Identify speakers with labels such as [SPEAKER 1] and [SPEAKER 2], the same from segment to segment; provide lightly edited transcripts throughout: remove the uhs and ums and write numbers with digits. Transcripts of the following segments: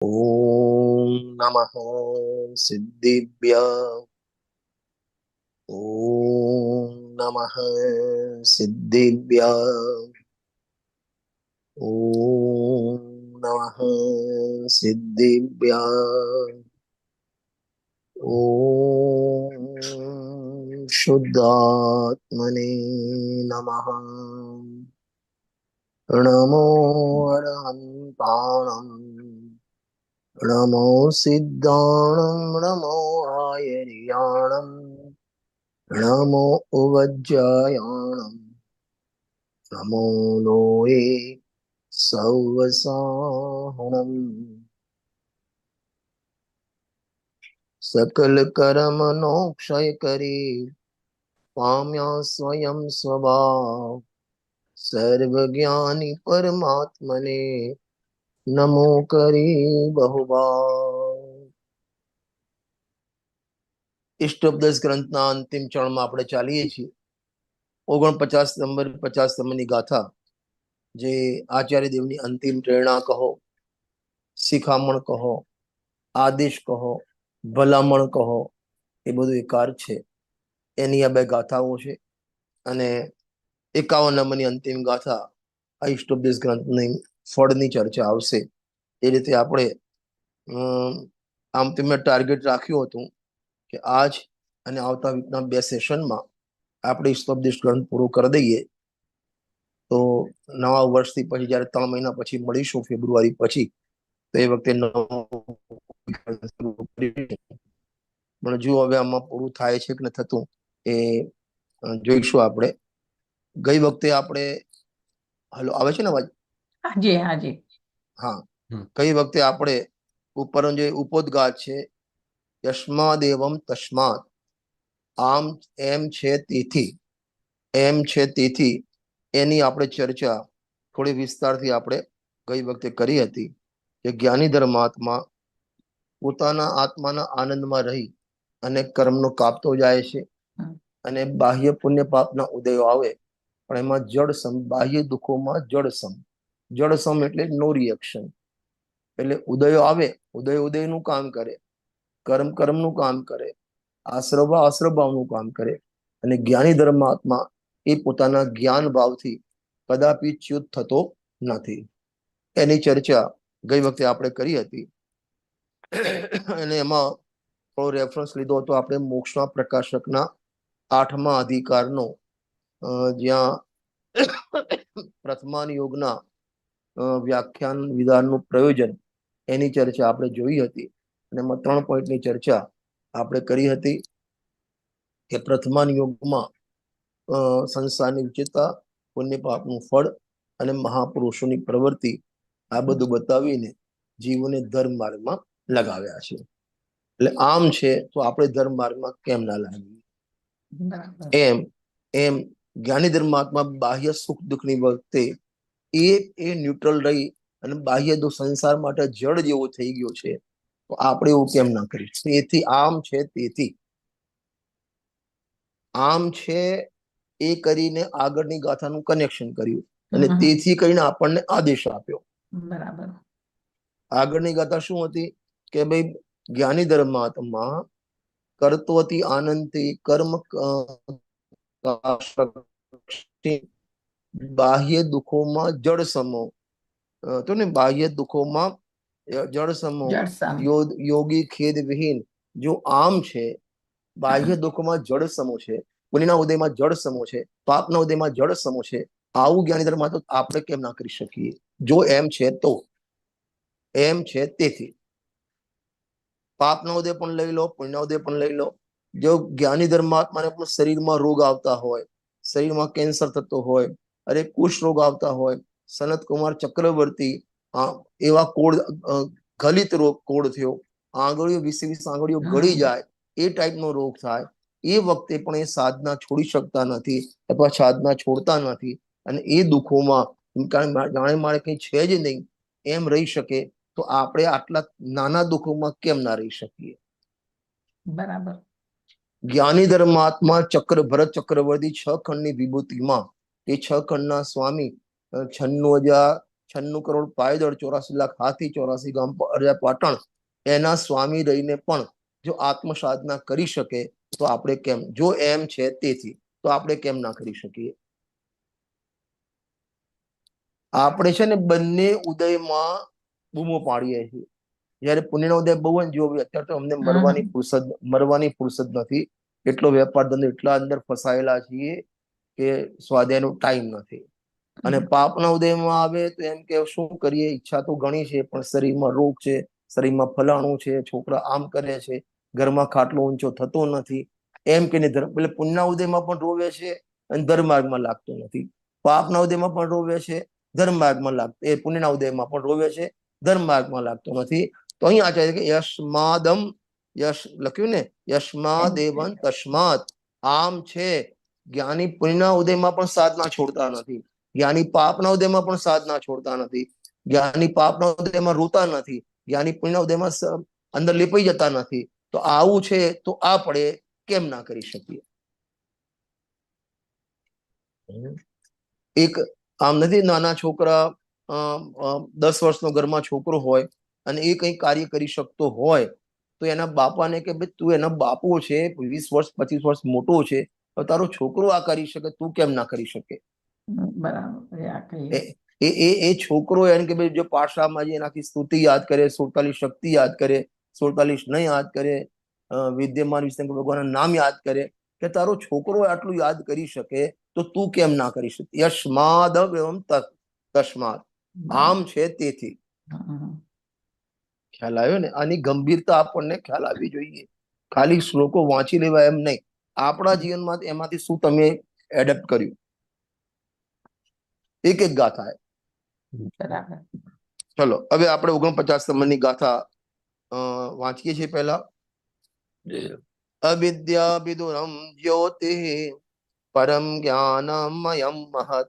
[SPEAKER 1] ઓમ નમઃ સિદ્ધિભ્ય. ઓમ નમઃ સિદ્ધિભ્ય. ઓમ નમઃ સિદ્ધિભ્ય. ઓમ શુદ્ધાત્મને નમઃ. નમો અરહંતાણં. નમો સિદ્ધાણં. નમો આયર્યાણં. નમો ઉવજ્જયાણં. નમો લોએ સૌવસાહણં. સકલ કર્મનો ક્ષય કરી પામ્યા સ્વયં સ્વભાવ. સર્વજ્ઞાની પરમાત્મને નમો કરી બહુભાવ. ઇષ્ટોપદેશ ગ્રંથના અંતિમ ચરણમાં આપણે ચાલીએ છીએ. 49 નંબર 50 નંબરની ગાથા, જે આચાર્ય દેવની અંતિમ પ્રેરણા કહો, શિખામણ કહો, આદેશ કહો, ભલામણ કહો, એ બધું એકાર છે. એની આ બે ગાથાઓ છે. અને 51 નંબરની અંતિમ ગાથા આ ઇષ્ટોપદેશ ગ્રંથની ફળની ચર્ચા આવશે. એ રીતે આપણે આમ મેં ટાર્ગેટ રાખ્યું હતું કે આજ અને આવતા વીકના 2 સેશનમાં આપણે ઇષ્ટોપદેશ ગ્રંથ પૂરો કરી દઈએ. તો નવા વર્ષથી પછી જ્યારે 3 મહિના પછી મળીશું ફેબ્રુઆરી પછી, તો એ વખતે પણ જો હવે આમાં પૂરું થાય છે કે ન થતું એ જોઈશું આપણે. ગઈ વખતે આપણે હલો આવે છે ને અવાજ?
[SPEAKER 2] હાજી હાજી.
[SPEAKER 1] હા, ગઈ વખતે આપણે ઉપરનો જે ઉપોદગાત છે, યસ્માદેવમ તસ્માત, આમ એમ છે તેથી, એમ છે તેથી, એની આપણે ચર્ચા થોડી વિસ્તારથી આપણે ગઈ વખતે કરી હતી કે જ્ઞાની ધર્માત્મા પોતાના આત્માના આનંદમાં રહી અને કર્મનો કાપતો જાય છે. અને બાહ્ય પુણ્ય પાપના ઉદયો આવે પણ એમાં જડસમ, બાહ્ય દુઃખોમાં જડસમ. જડસમ એટલે નો રિએક્શન. એટલે ઉદયો આવે, ઉદયનું કામ કરે, કર્મ કર્મનું કામ કરે, આશ્રવા આશ્રભાવનું કામ કરે. અને જ્ઞાની ધર્માત્મા એ પોતાના જ્ઞાન ભાવથી કદાપી ચ્યુત થતો નથી. એની ચર્ચા ગઈ વખતે આપણે કરી હતી. અને એમાં થોડો રેફરન્સ લીધો હતો આપણે મોક્ષના પ્રકાશકના 8મા અધિકારનો, જ્યાં પ્રથમાન યોગના વ્યાખ્યાન વિધાનનું પ્રયોજન, એની ચર્ચા આપણે જોઈ હતી. અને એમાં 3 પોઈન્ટની ચર્ચા આપણે કરી હતી કે પ્રથમાન યોગમાં સંસારની વિચેતા, પુણ્ય પાપનું ફળ અને મહાપુરુષોની પ્રવૃત્તિ, આ બધું બતાવીને જીવોને ધર્મ માર્ગમાં લગાવ્યા છે. એટલે આમ છે તો આપણે ધર્મ માર્ગમાં કેમ ના લાગીએ? એમ જ્ઞાની ધર્માત્મા બાહ્ય સુખ દુઃખની વખતે એ ન્યુટ્રલ રહી અને બાહ્ય દુઃખ સંસાર માટે જડ જેવો થઈ ગયો છે, તો આપણે એવું કેમ ના કરીએ? તેથી આમ છે તેથી, આમ છે એ કરીને આગળની ગાથાનું કનેક્શન કર્યું અને તેથી કરીને આપણને આદેશ આપ્યો.
[SPEAKER 2] બરાબર.
[SPEAKER 1] આગળની ગાથા શું હતી કે ભાઈ જ્ઞાની ધર્માત્મા કરતોથી આનંદથી કર્મ બાહ્ય દુઃખોમાં જળ સમો, તો ને બાહ્ય દુઃખોમાં જળ સમો, યોગી ખેદ વિહીન. જો આમ છે, બાહ્ય દુઃખમાં જળ સમો છે, પુણ્યના ઉદયમાં જળ સમો છે, પાપના ઉદયમાં જળ સમો છે. આવું જ્ઞાની ધર્મ તો આપણે કેમ ના કરી શકીએ? જો એમ છે તો, એમ છે તેથી. પાપના ઉદય પણ લઈ લો, પુણ્યના ઉદય પણ લઈ લો. જો જ્ઞાની ધર્માત્માને પણ શરીરમાં રોગ આવતા હોય, શરીરમાં કેન્સર થતો હોય, અરે કુષ્ઠ રોગ આવતા હોય, સનત કુમાર ચક્રવર્તી એવા કોડ, ગલિત રોગ કોડ થયો, આંગળીઓ 20 આંગળીઓ ગળી જાય, એ ટાઈપનો રોગ થાય, એ વખતે પણ એ સાધના છોડી શકતા નથી અથવા સાધના છોડતા નથી. અને એ દુઃખોમાં જાણે મારે કંઈ છે જ નહીં એમ રહી શકે, તો આપણે આટલા નાના દુઃખોમાં કેમ ના રહી શકીએ?
[SPEAKER 2] બરાબર.
[SPEAKER 1] જ્ઞાની ધર્માત્મા ભરત ચક્રવર્તી 6 ખંડની વિભૂતિમાં, એ 6 ખંડના સ્વામી 96,000 96 કરોડ પાયદળ, 84 લાખ હાથી, 84 ગામ અરજા પાટણ, એના સ્વામી રહીને પણ જો આત્મ સાધના કરી શકે તો આપણે કેમ, જો એમ છે તેથી, તો આપણે કેમ ના કરી શકીએ? આપણે છે ને બંને ઉદયમાં બૂમો પાડીએ છીએ. જયારે પુણ્યનો ઉદય બહુ જ જો અત્યારે તો અમને મરવાની ફુરસદ નથી, એટલો વેપાર ધંધો એટલા અંદર ફસાયેલા છીએ કે સ્વાધ્યાયનો ટાઈમ નથી. અને પાપના ઉદયમાં આવે તો એમ કે શું કરીએ, ઈચ્છા તો ઘણી છે પણ શરીરમાં રોગ છે, શરીરમાં ફલાણું છે, છોકરા આમ કરે છે, ઘરમાં ખાટલો ઊંચો થતો નથી, એમ કે એટલે પુણ્યના ઉદયમાં પણ રોવે છે અને ધર્માર્ગમાં લાગતો નથી. પાપના ઉદયમાં પણ રોવે છે, ધર્માર્ગમાં લાગતો, એ પુણ્યના ઉદયમાં પણ રોવે છે, ધર્માર્ગમાં લાગતો નથી. તો અહીં આચાર્ય કે યસ્માદમ, યશ લખ્યું ને, યસ્માદેવન તસ્માત, આમ છે જ્ઞાની પુણ્યના ઉદયમાં પણ સાધના છોડતા નથી, જ્ઞાની પાપના ઉદયમાં પણ સાધના છોડતા નથી, જ્ઞાની પાપના ઉદયમાં રોતા નથી, જ્ઞાની પુણ્યના ઉદયમાં અંદર લીપાઈ જતા નથી. તો આવું છે તો આપણે કેમ ના કરી શકીએ? એક આમ નથી, નાના છોકરા 10 વર્ષનો ઘરમાં છોકરો હોય અને એ કઈ કાર્ય કરી શકતો હોય તો એના બાપાને કે ભાઈ તું એના બાપો છે, 20 વર્ષ 25 વર્ષ મોટો છે, તો તારો છોકરો આ કરી શકે, તું કેમ ના કરી શકે?
[SPEAKER 2] બરાબર.
[SPEAKER 1] એ છોકરો એને કે ભાઈ જો પાઠશાળામાં જઈને આખી સ્તુતિ યાદ કરે, 47 શક્તિ યાદ કરે, 47 નહીં યાદ કરે, વિદ્યમાન વિષ્ણુ ભગવાનના નામ યાદ કરે, કે તારો છોકરો આટલું યાદ કરી શકે તો તું કેમ ના કરી શકે? યસ્માદ એવમ તસ્માદ, આમ છે તેથી. ખ્યાલ આવ્યો ને? આની ગંભીરતા આપણને ખ્યાલ આવવી જોઈએ. ખાલી શ્લોકો વાંચી લેવા એમ નહીં, આપણા જીવનમાં એમાંથી શું તમે એડપ્ટ કર્યું? એક એક ગાથા. ચલો હવે આપણે 49 નંબરની ગાથા વાંચીએ છીએ. પહેલા અવિદ્યા વિદુરમ જ્યોતિ પરમ જ્ઞાનમયમ મહત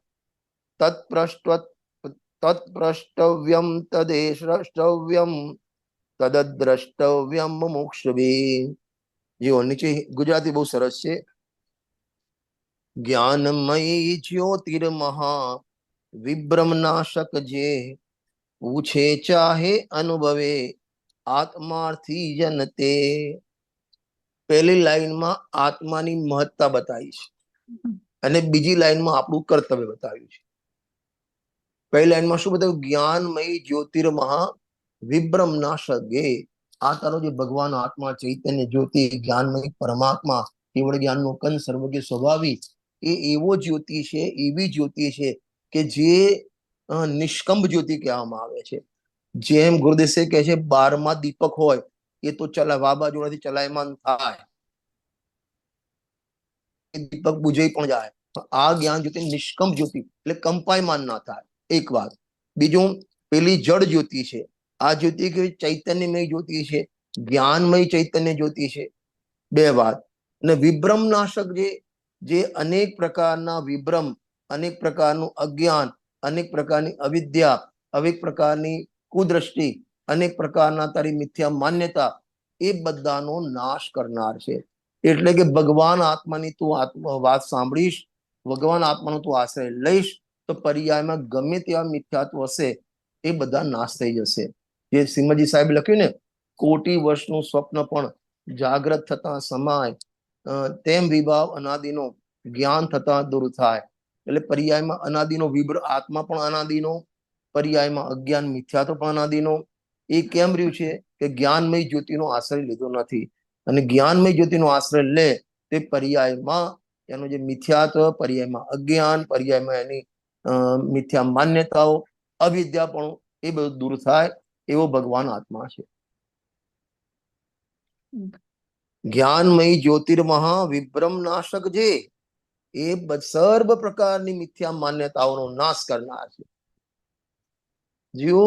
[SPEAKER 1] તત્પ્રષ્ટવ્યમ તદેષ્ટવ્યમ તદદ્રષ્ટવ્યમ મુમુક્ષવે. જો નીચે ગુજરાતી બહુ સરસ છે. જ્ઞાનમયી જ્યોતિર્મહા વિભ્રમનાશક જે પૂછે ચાહે અનુભવે આત્માર્થી જનતે. પહેલી લાઈનમાં આત્માની મહત્તા બતાવી છે અને બીજી લાઈનમાં આપણું કર્તવ્ય બતાવ્યું છે. પહેલી લાઈનમાં શું બતાવ્યું? જ્ઞાનમયી જ્યોતિર્મહા વિભ્રમનાશકે. આ તારો જે ભગવાન આત્મા ચૈતન્ય જ્યોતિ જ્ઞાનમય પરમાત્મા કેવળ જ્ઞાનનો કંદ સર્વજ્ઞ સ્વભાવી, એ એવો જ્યોતિ છે, એવી જ્યોતિ છે કે જે નિષ્કંભ જ્યોતિ કહેવામાં આવે છે. જેમ ગુરુદેશે કહે છે 12માં દીપક હોય એ તો વાવાઝોડાથી ચલાયમાન થાય, દીપક બુજાઈ પણ જાય. આ જ્ઞાન જ્યોતિ નિષ્કંભ જ્યોતિ એટલે કંપાયમાન ના થાય, એક વાત. બીજું, પેલી જળ જ્યોતિ છે, આ જ્યોતિ કેવી? ચૈતન્યમય જ્યોતિ છે, જ્ઞાનમય ચૈતન્ય જ્યોતિ છે. બે વાત. અને વિભ્રમ નાશક જે અનેક પ્રકારના વિભ્રમ, અનેક પ્રકારનું અજ્ઞાન, અનેક પ્રકારની અવિદ્યા, અનેક પ્રકારની કુદ્રષ્ટિ, અનેક પ્રકારના તારી મિથ્યા માન્યતા, એ બધાનો નાશ કરનાર છે. એટલે કે ભગવાન આત્માની તું વાત સાંભળીશ, ભગવાન આત્માનો તું આશ્રય લઈશ તો પર્યાયમાં ગમે તેવા મિથ્યાત્વ હશે એ બધા નાશ થઈ જશે. જે શ્રીમદજી સાહેબ લખ્યું ને, કોટી વર્ષનું સ્વપ્ન પણ જાગ્રત થતા સમાય, તેમ વિભાવ અનાદિનો જ્ઞાન થતા દૂર થાય. એટલે પર્યાયમાં અનાદિનો આત્મા પણ અનાદિનો, પર્યાયમાં અજ્ઞાન મિથ્યાત્વ પણ અનાદિનો. એ કેમ રહ્યું છે? કે જ્ઞાનમય જ્યોતિનો આશ્રય લીધો નથી. અને જ્ઞાનમય જ્યોતિનો આશ્રય લે તે પર્યાયમાં એનો જે મિથ્યાત્વ, પર્યાયમાં અજ્ઞાન, પર્યાયમાં એની મિથ્યા માન્યતાઓ, અવિદ્યા પણ એ બધું દૂર થાય. એવો ભગવાન આત્મા છે. જ્ઞાનમય જ્યોતિર્મહા વિભ્રમ નાશક જે, એ સર્વ પ્રકારની મિથ્યા માન્યતાઓનો નાશ કરનાર છે. જેઓ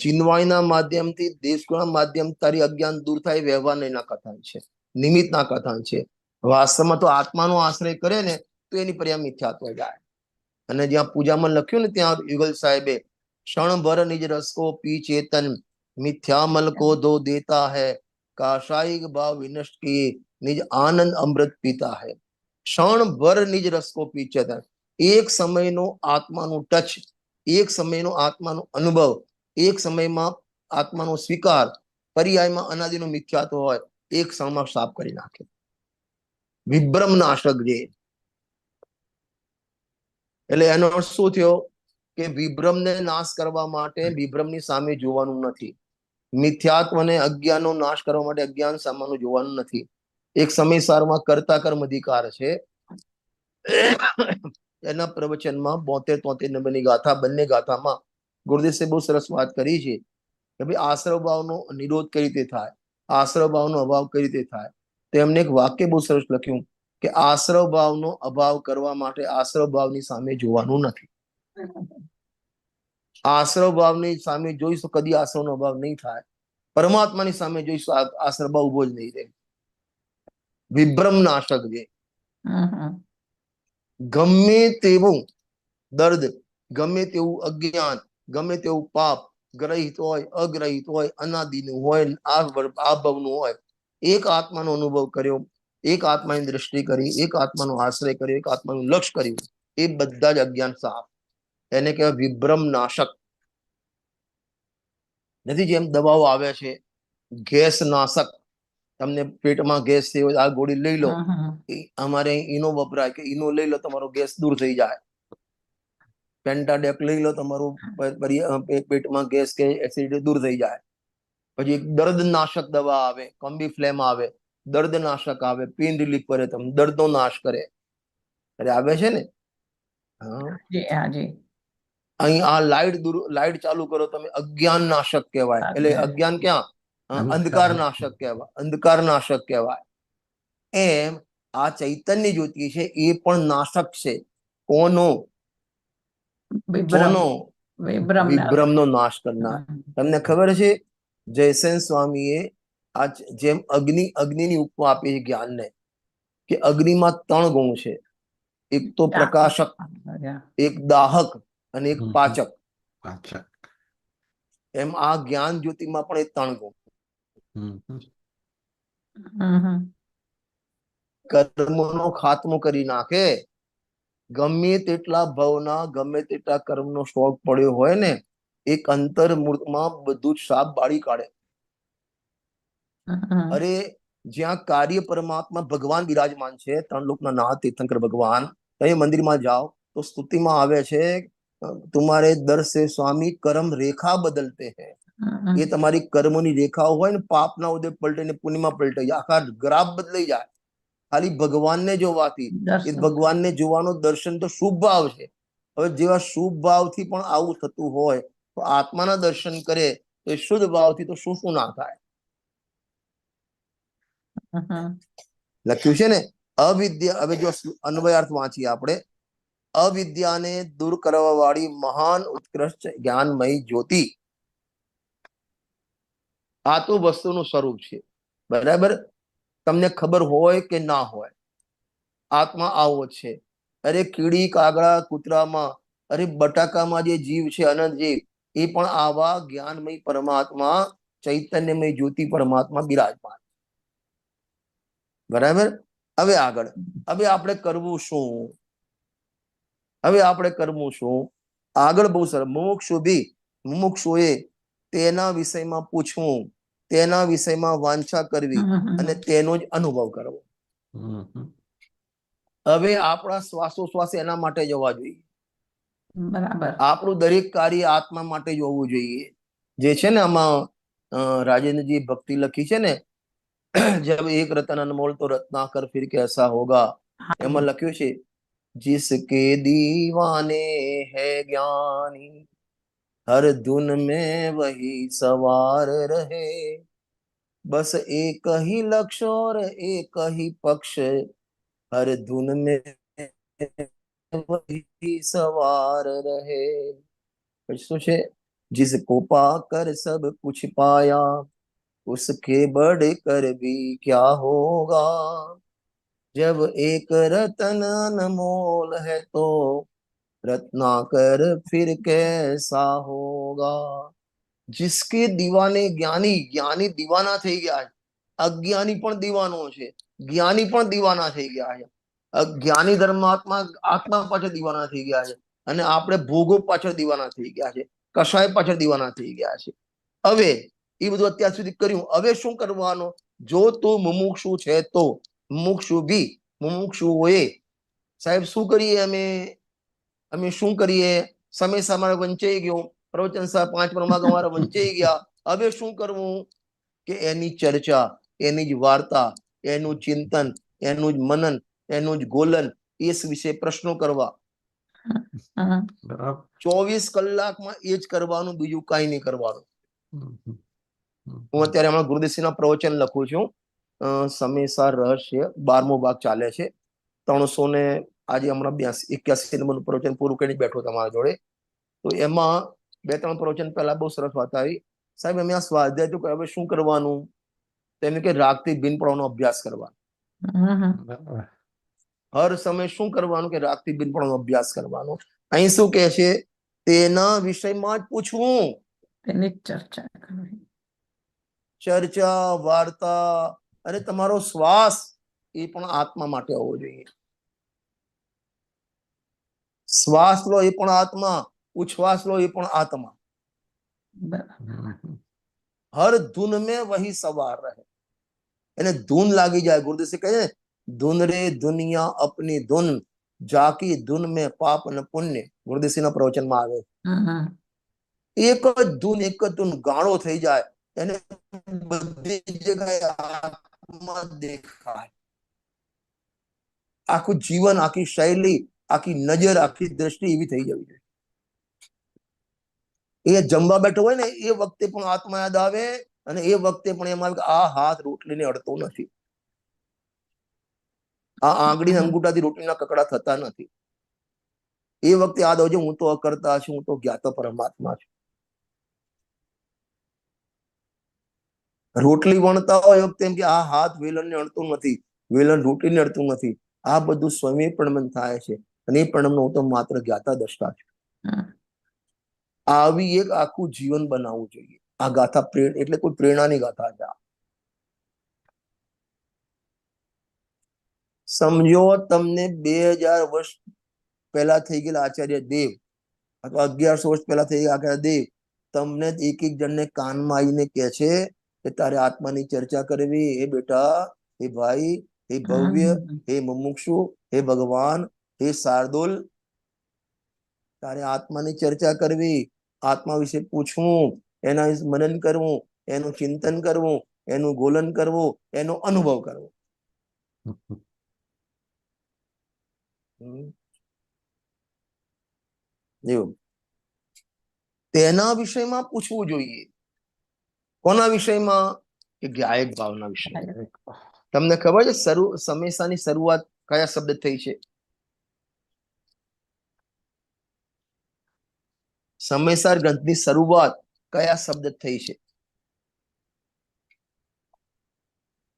[SPEAKER 1] ચિન્વાયના માધ્યમથી, દેશગુણના માધ્યમ તારી અજ્ઞાન દૂર થાય, વ્યવહારના કથાન છે, નિમિત્તના કથાન છે. વાસ્તવમાં તો આત્માનો આશ્રય કરે ને તો એની પર્યા મિથ્યાત્વ જાય. અને જ્યાં પૂજામાં લખ્યું ને ત્યાં યુગલ સાહેબે ક્ષણભર નિજ રસકો પી ચેતન મિથ્યા મલ કો દો દેતા હૈ કાશાઈક ભાવ વિનષ્ટ કિए નિજ આનંદ અમૃત પીતા હૈ. ક્ષણભર નિજ રસકો પી ચેતન, એક સમયનો આત્માનું ટચ એક સમયનો આત્માનો અનુભવ, એક સમયમાં આત્માનો સ્વીકાર, પર્યાયમાં અનાદિનો મિથ્યાત્વ હોય, એક ક્ષણમાં સાફ કરી નાખે. વિભ્રમ નાશક જે, એટલે એનો અર્થ શું થયો કે વિભ્રમને નાશ કરવા માટે વિભ્રમની સામે જોવાનું નથી, મિથ્યાત્વને અજ્ઞાનનો નાશ કરવા માટે અજ્ઞાન સામાનું જોવાનું નથી. એક સમયસારમાં કર્તા કર્મ અધિકાર છે. એના પ્રવચનમાં 72-73 નંબરની ગાથા, બંને ગાથામાં ગુરુદેવ બહુ સરસ વાત કરી છે કે ભાઈ આશ્રવ ભાવનો નિરોધ કઈ રીતે થાય, આશ્રવ ભાવનો અભાવ કઈ રીતે થાય. તેમને એક વાક્ય બહુ સરસ લખ્યું કે આશ્રવ ભાવનો અભાવ કરવા માટે આશ્રવ ભાવની સામે જોવાનું નથી. આશ્રવ ભાવની સામે જોઈશું કદી આશ્રવનો અભાવ નહીં થાય. પરમાત્માની સામે જોઈશું આશ્રવ ભાવ ઉભો જ નહીં રહે. વિભ્રમ નાશક છે. ગમે તેવું દર્દ, ગમે તેવું અજ્ઞાન, ગમે તેવું પાપ, ગ્રહિત હોય, અગ્રહિત હોય, અનાદિનું હોય, આ ભવનું હોય, એક આત્માનો અનુભવ કર્યો, એક આત્માની દ્રષ્ટિ કરી, એક આત્માનો આશ્રય કર્યો, એક આત્માનું લક્ષ્ય કર્યું, એ બધા જ અજ્ઞાન સાફ. એને કહેવાય વિભ્રમ નાશક. નથી જેમ દવાઓ આવે છે ગેસ નાશક, તમને પેટમાં ગેસ થયો આ ગોળી લઈ લો, અમારે ઈનો વપરાય કે ઈનો લઈ લો તમારો ગેસ દૂર થઈ જાય. પેન્ટાડેક લઈ લો તમારું પેટમાં ગેસ કે એસિડિટી દૂર થઈ જાય. પછી દર્દ નાશક દવા આવે, કોમ્બી ફ્લેમ આવે, દર્દ નાશક આવે, પેઇન રિલીફ કરે, તમને દર્દનો નાશ કરે. અરે આવે છે ને. અહીં આ લાઈટ ચાલુ કરો તમે, અજ્ઞાન નાશક કહેવાય. એટલે અજ્ઞાન ક્યાં? અંધકાર નાશક કહેવાય, અંધકાર નાશક કહેવાય. એમ આ ચૈતન્ય જ્યોતિ છે એ પણ નાશક છે. કોનો? વિભ્રમનો નાશ કરનાર. તમને ખબર છે જયસેન સ્વામીએ આ જેમ અગ્નિની ઉપમા આપી છે જ્ઞાનને, કે અગ્નિમાં 3 ગુણ છે. એક તો પ્રકાશક, એક દાહક અને એક પાચક. એમ આ જ્ઞાન જ્યોતિમાં પણ એ 3 ગુણ. કર્મનો ખાત્મો કરી નાખે. ગમે તેટલા ભવના, ગમે તેટલા કર્મનો સ્ટોક પડ્યો હોય ને, એક અંતર્મૂર્તમાં બધું જ સાફ બાળી કાઢે. અરે જ્યાં કાર્ય પરમાત્મા ભગવાન બિરાજમાન છે, 3 લોકના નાથ તીર્થંકર ભગવાન, તમે મંદિરમાં જાઓ તો સ્તુતિમાં આવે છે તુમારે દર સે સ્વામી કર્મ રેખા બદલતે હૈ. એ તમારી કર્મની રેખાઓ હોય ને, પાપના ઉદય પલટે ને પુણ્યમાં પલટે, આખા ગ્રાફ બદલાઈ જાય ખાલી ભગવાનને જોવાથી. એ ભગવાનને જોવાનો દર્શન તો શુભ ભાવ છે. હવે જેવા શુભ ભાવથી પણ આવું થતું હોય તો આત્માના દર્શન કરે તો એ શુદ્ધ ભાવથી તો શું શું ના થાય. લખ્યું છે ને અવિદ્યા. હવે જો અન્વયાર્થ વાંચીએ આપણે. અવિદ્યાને દૂર કરવા વાળી મહાન ઉત્કૃષ્ટ જ્ઞાનમય જ્યોતિ, આ તો વસ્તુનું સ્વરૂપ છે. બરાબર? તમને ખબર હોય કે ના હોય, આત્મા આવો છે. અરે કીડી, કાગડા, કૂતરામાં, અરે બટાકામાં જે જીવ છે, અનંત જીવ, એ પણ આવા જ્ઞાનમય પરમાત્મા, ચૈતન્યમય જ્યોતિ પરમાત્મા બિરાજમાન. બરાબર? હવે આગળ, હવે આપણે કરવું શું? હવે આપણે કરવું શું? આગળ બહુ સરસ. મુમુક્ષુએ તેના વિષયમાં પૂછવું, તેના વિષયમાં વાંચા કરવી અને તેનો જ અનુભવ કરવો. હવે આપણા શ્વાસોશ્વાસ એના માટે જવા જોઈએ.
[SPEAKER 2] બરાબર.
[SPEAKER 1] આપણું દરેક કાર્ય આત્મા માટે જ હોવું જોઈએ. જે છે ને આમાં રાજેન્દ્રજી ભક્તિ લખી છે ને, જબ એક રતન અનમોલ તો રત્નાકર ફિર कैसा होगा, એમાં લખ્યું છે जिसके दीवाने है ज्ञानी हर धुन में वही सवार रहे, बस एक ही लक्ष्य और एक ही पक्ष, हर धुन में वही सवार रहे. શું છે? जिसको पाकर सब कुछ पाया उसके बढ़ कर भी क्या होगा, जब एक रतन अनमोल है तो रत्नाकर फिर कैसा होगा. जिसके दीवाने ज्ञानी, જ્ઞાની દીવાના થઈ ગયા છે. અજ્ઞાની પણ દીવાનો છે, જ્ઞાની પણ દીવાના થઈ ગયા છે. અજ્ઞાની ધર્માત્મા આત્મા પાછળ દીવાના થઈ ગયા છે. અને આપણે ભોગો પાછળ દીવાના થઈ ગયા છે, કશાય પાછળ દીવાના થઈ ગયા છે. હવે એ બધું અત્યાર સુધી કર્યું, હવે શું કરવાનું? જો તું મુમુક્ષુ છે તો મુમુક્ષુ ભી મુમુક્ષુઓએ સાહેબ શું કરીએ? અમે શું કરીએ? સમય અમારો વંચાઈ ગયો, પ્રવચન સાહેબ 5 પ્રમાગ અમારા વંચાઈ ગયા. હવે શું કરવું? કે એની ચર્ચા, એની જ વાર્તા, એનું ચિંતન, એનું જ મનન, એનું જ ગોલન, એ વિશે પ્રશ્નો કરવા.
[SPEAKER 2] હમ.
[SPEAKER 1] 24 કલાકમાં એ જ કરવાનું, બીજું કાંઈ નહીં કરવાનું. હું અત્યારે હમણાં ગુરુદેવસિંહના પ્રવચન લખું છું. સમયસાર રહસ્ય 12મો ભાગ ચાલે છે. 300 ને આજે હમણાં 81 નંબરનું પ્રવચન પૂરું કરીને બેઠો તમારા જોડે. તો એમાં 2-3 પ્રવચન પહેલા બહુ સરસ વાત આવી. સાહેબ અમે આ સ્વાધ્યાય તો હવે શું કરવાનું? તેમ કે રાગથી ભિન્ન પડવાનો અભ્યાસ કરવાનો. હર સમય શું કરવાનું? કે રાગથી ભિન્ન પડવાનો અભ્યાસ કરવાનો. અહીં શું કહે છે? તેના વિષયમાં જ પૂછવું,
[SPEAKER 2] તેની ચર્ચા કરવી.
[SPEAKER 1] ચર્ચા, વાર્તા. અને તમારો શ્વાસ એ પણ આત્મા માટે હોવો જોઈએ. શ્વાસ લો એ પણ આત્મા, ઉચ્છ્વાસ લો એ પણ આત્મા.
[SPEAKER 2] બરાબર.
[SPEAKER 1] હર ધૂન में वही सवार रहे. એને ધૂન લાગી જાય. ગુરુદેવ કહે છે, ધૂન રે દુનિયા અપની ધૂન, જાકી ધૂન में પાપ ન પુણ્ય. ગુરુદેવ ના પ્રવચનમાં આવે.
[SPEAKER 2] હમ.
[SPEAKER 1] એક જ ધૂન, એક જ ધૂન ગાળો થઈ જાય, એને બધી જગ્યાએ આત્મા દેખાય. આખું જીવન, આખી શૈલી, આખી નજર, આખી દ્રષ્ટિ એવી થઈ જવી જોઈએ. એ જમવા બેઠો હોય ને એ વખતે પણ આત્મા યાદ આવે, અને એ વખતે પણ એમ આવે કે આ હાથ રોટલીને અડતો નથી, આ આંગળી અંગૂઠાથી રોટલીના કકડા થતા નથી. એ વખતે યાદ આવજો, હું તો અકર્તા છું, હું તો જ્ઞાતો પરમાત્મા છું. રોટલી વણતા હોય વખતે એમ કે આ હાથ વેલણને અડતું નથી, વેલણ રોટલીને અડતું નથી. આ બધું સ્વયં પ્રણમન થાય છે, અને એ પ્રણમન હું તો માત્ર જ્ઞાતા દ્રષ્ટા છું. આવી એક આખું જીવન બનાવવું જોઈએ. આ ગાથા એટલે કોઈ પ્રેરણાની ગાથા છે. સમજો તમને 2000 વર્ષ પહેલા થઈ ગયેલા આચાર્ય દેવ, અથવા 1100 વર્ષ પહેલા થઈ ગયા આચાર્ય દેવ, તમને એક એક જણને કાનમાં આવીને કહે છે કે તારે આત્માની ચર્ચા કરવી. હે બેટા, હે ભાઈ, હે ભવ્ય, હે મુમુક્ષુ, હે ભગવાન, હે શાર્દુલ, તારે આત્માની ચર્ચા કરવી, આત્મા વિશે પૂછવું, એના વિશે મનન કરવું, એનું ચિંતન કરવું, એનું ગોલન કરવું, એનો અનુભવ કરવો. એવું તેના વિષયમાં પૂછવું જોઈએ. કોના વિષયમાં? કે ગાયક ભાવના વિષય. તમને ખબર છે સમયસાની શરૂઆત કયા શબ્દ થઈ છે? સમયસાર ગ્રંથની શરૂઆત કયા શબ્દ થઈ છે?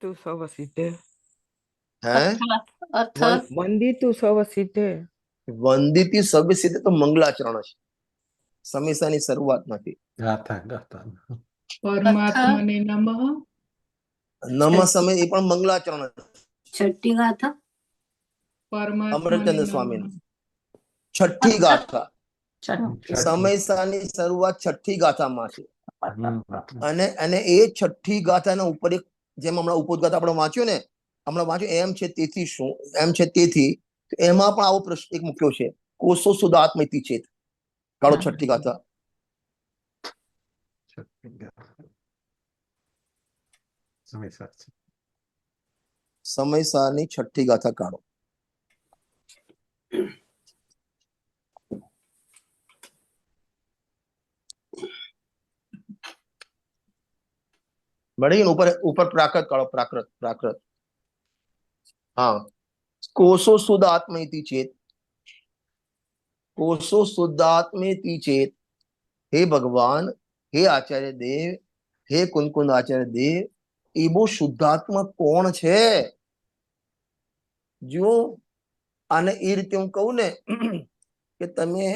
[SPEAKER 3] તું સવ સિદ્ધે.
[SPEAKER 1] હે?
[SPEAKER 3] વંદિતું સવ સિદ્ધે.
[SPEAKER 1] વંદિતી સબ સિદ્ધે તો મંગલાચરણ છે, સમયસાની શરૂઆત નથી.
[SPEAKER 4] પરમાત્મને નમઃ.
[SPEAKER 1] નમ સમય એ પણ મંગલાચરણ છે.
[SPEAKER 5] છઠ્ઠી ગાથા
[SPEAKER 1] અમરચંદ્ર સ્વામી છઠ્ઠી ગાથા. સમયસાની શરૂઆત છઠ્ઠી ગાથામાં છે. અને એ છઠ્ઠી ગાથાના ઉપર એક, જેમ હમણાં ઉપોદગાથા આપણે વાંચ્યું ને, હમણાં વાંચ્યું એમ છે તેથી શું, એમ છે તેથી, એમાં પણ આવો પ્રશ્ન એક મૂક્યો છે, કોષો સુદાત્મૈતિ ચેત. કાળો છઠ્ઠી ગાથા. સમયસારની છઠ્ઠી ગાથા કાઢો. બળી ઉપર ઉપર પ્રાકૃત કાઢો. પ્રાકૃત. હા, કોષો શુદ્ધાત્મેતિ ચેત. કોષો શુદ્ધાત્મેતિ ચેત. હે ભગવાન, હે આચાર્ય દેવ, હે કુંકુંદ આચાર્ય દેવ, એ બહુ શુદ્ધાત્મા કોણ છે? જો આને એ રીતે હું કહું ને કે તમે,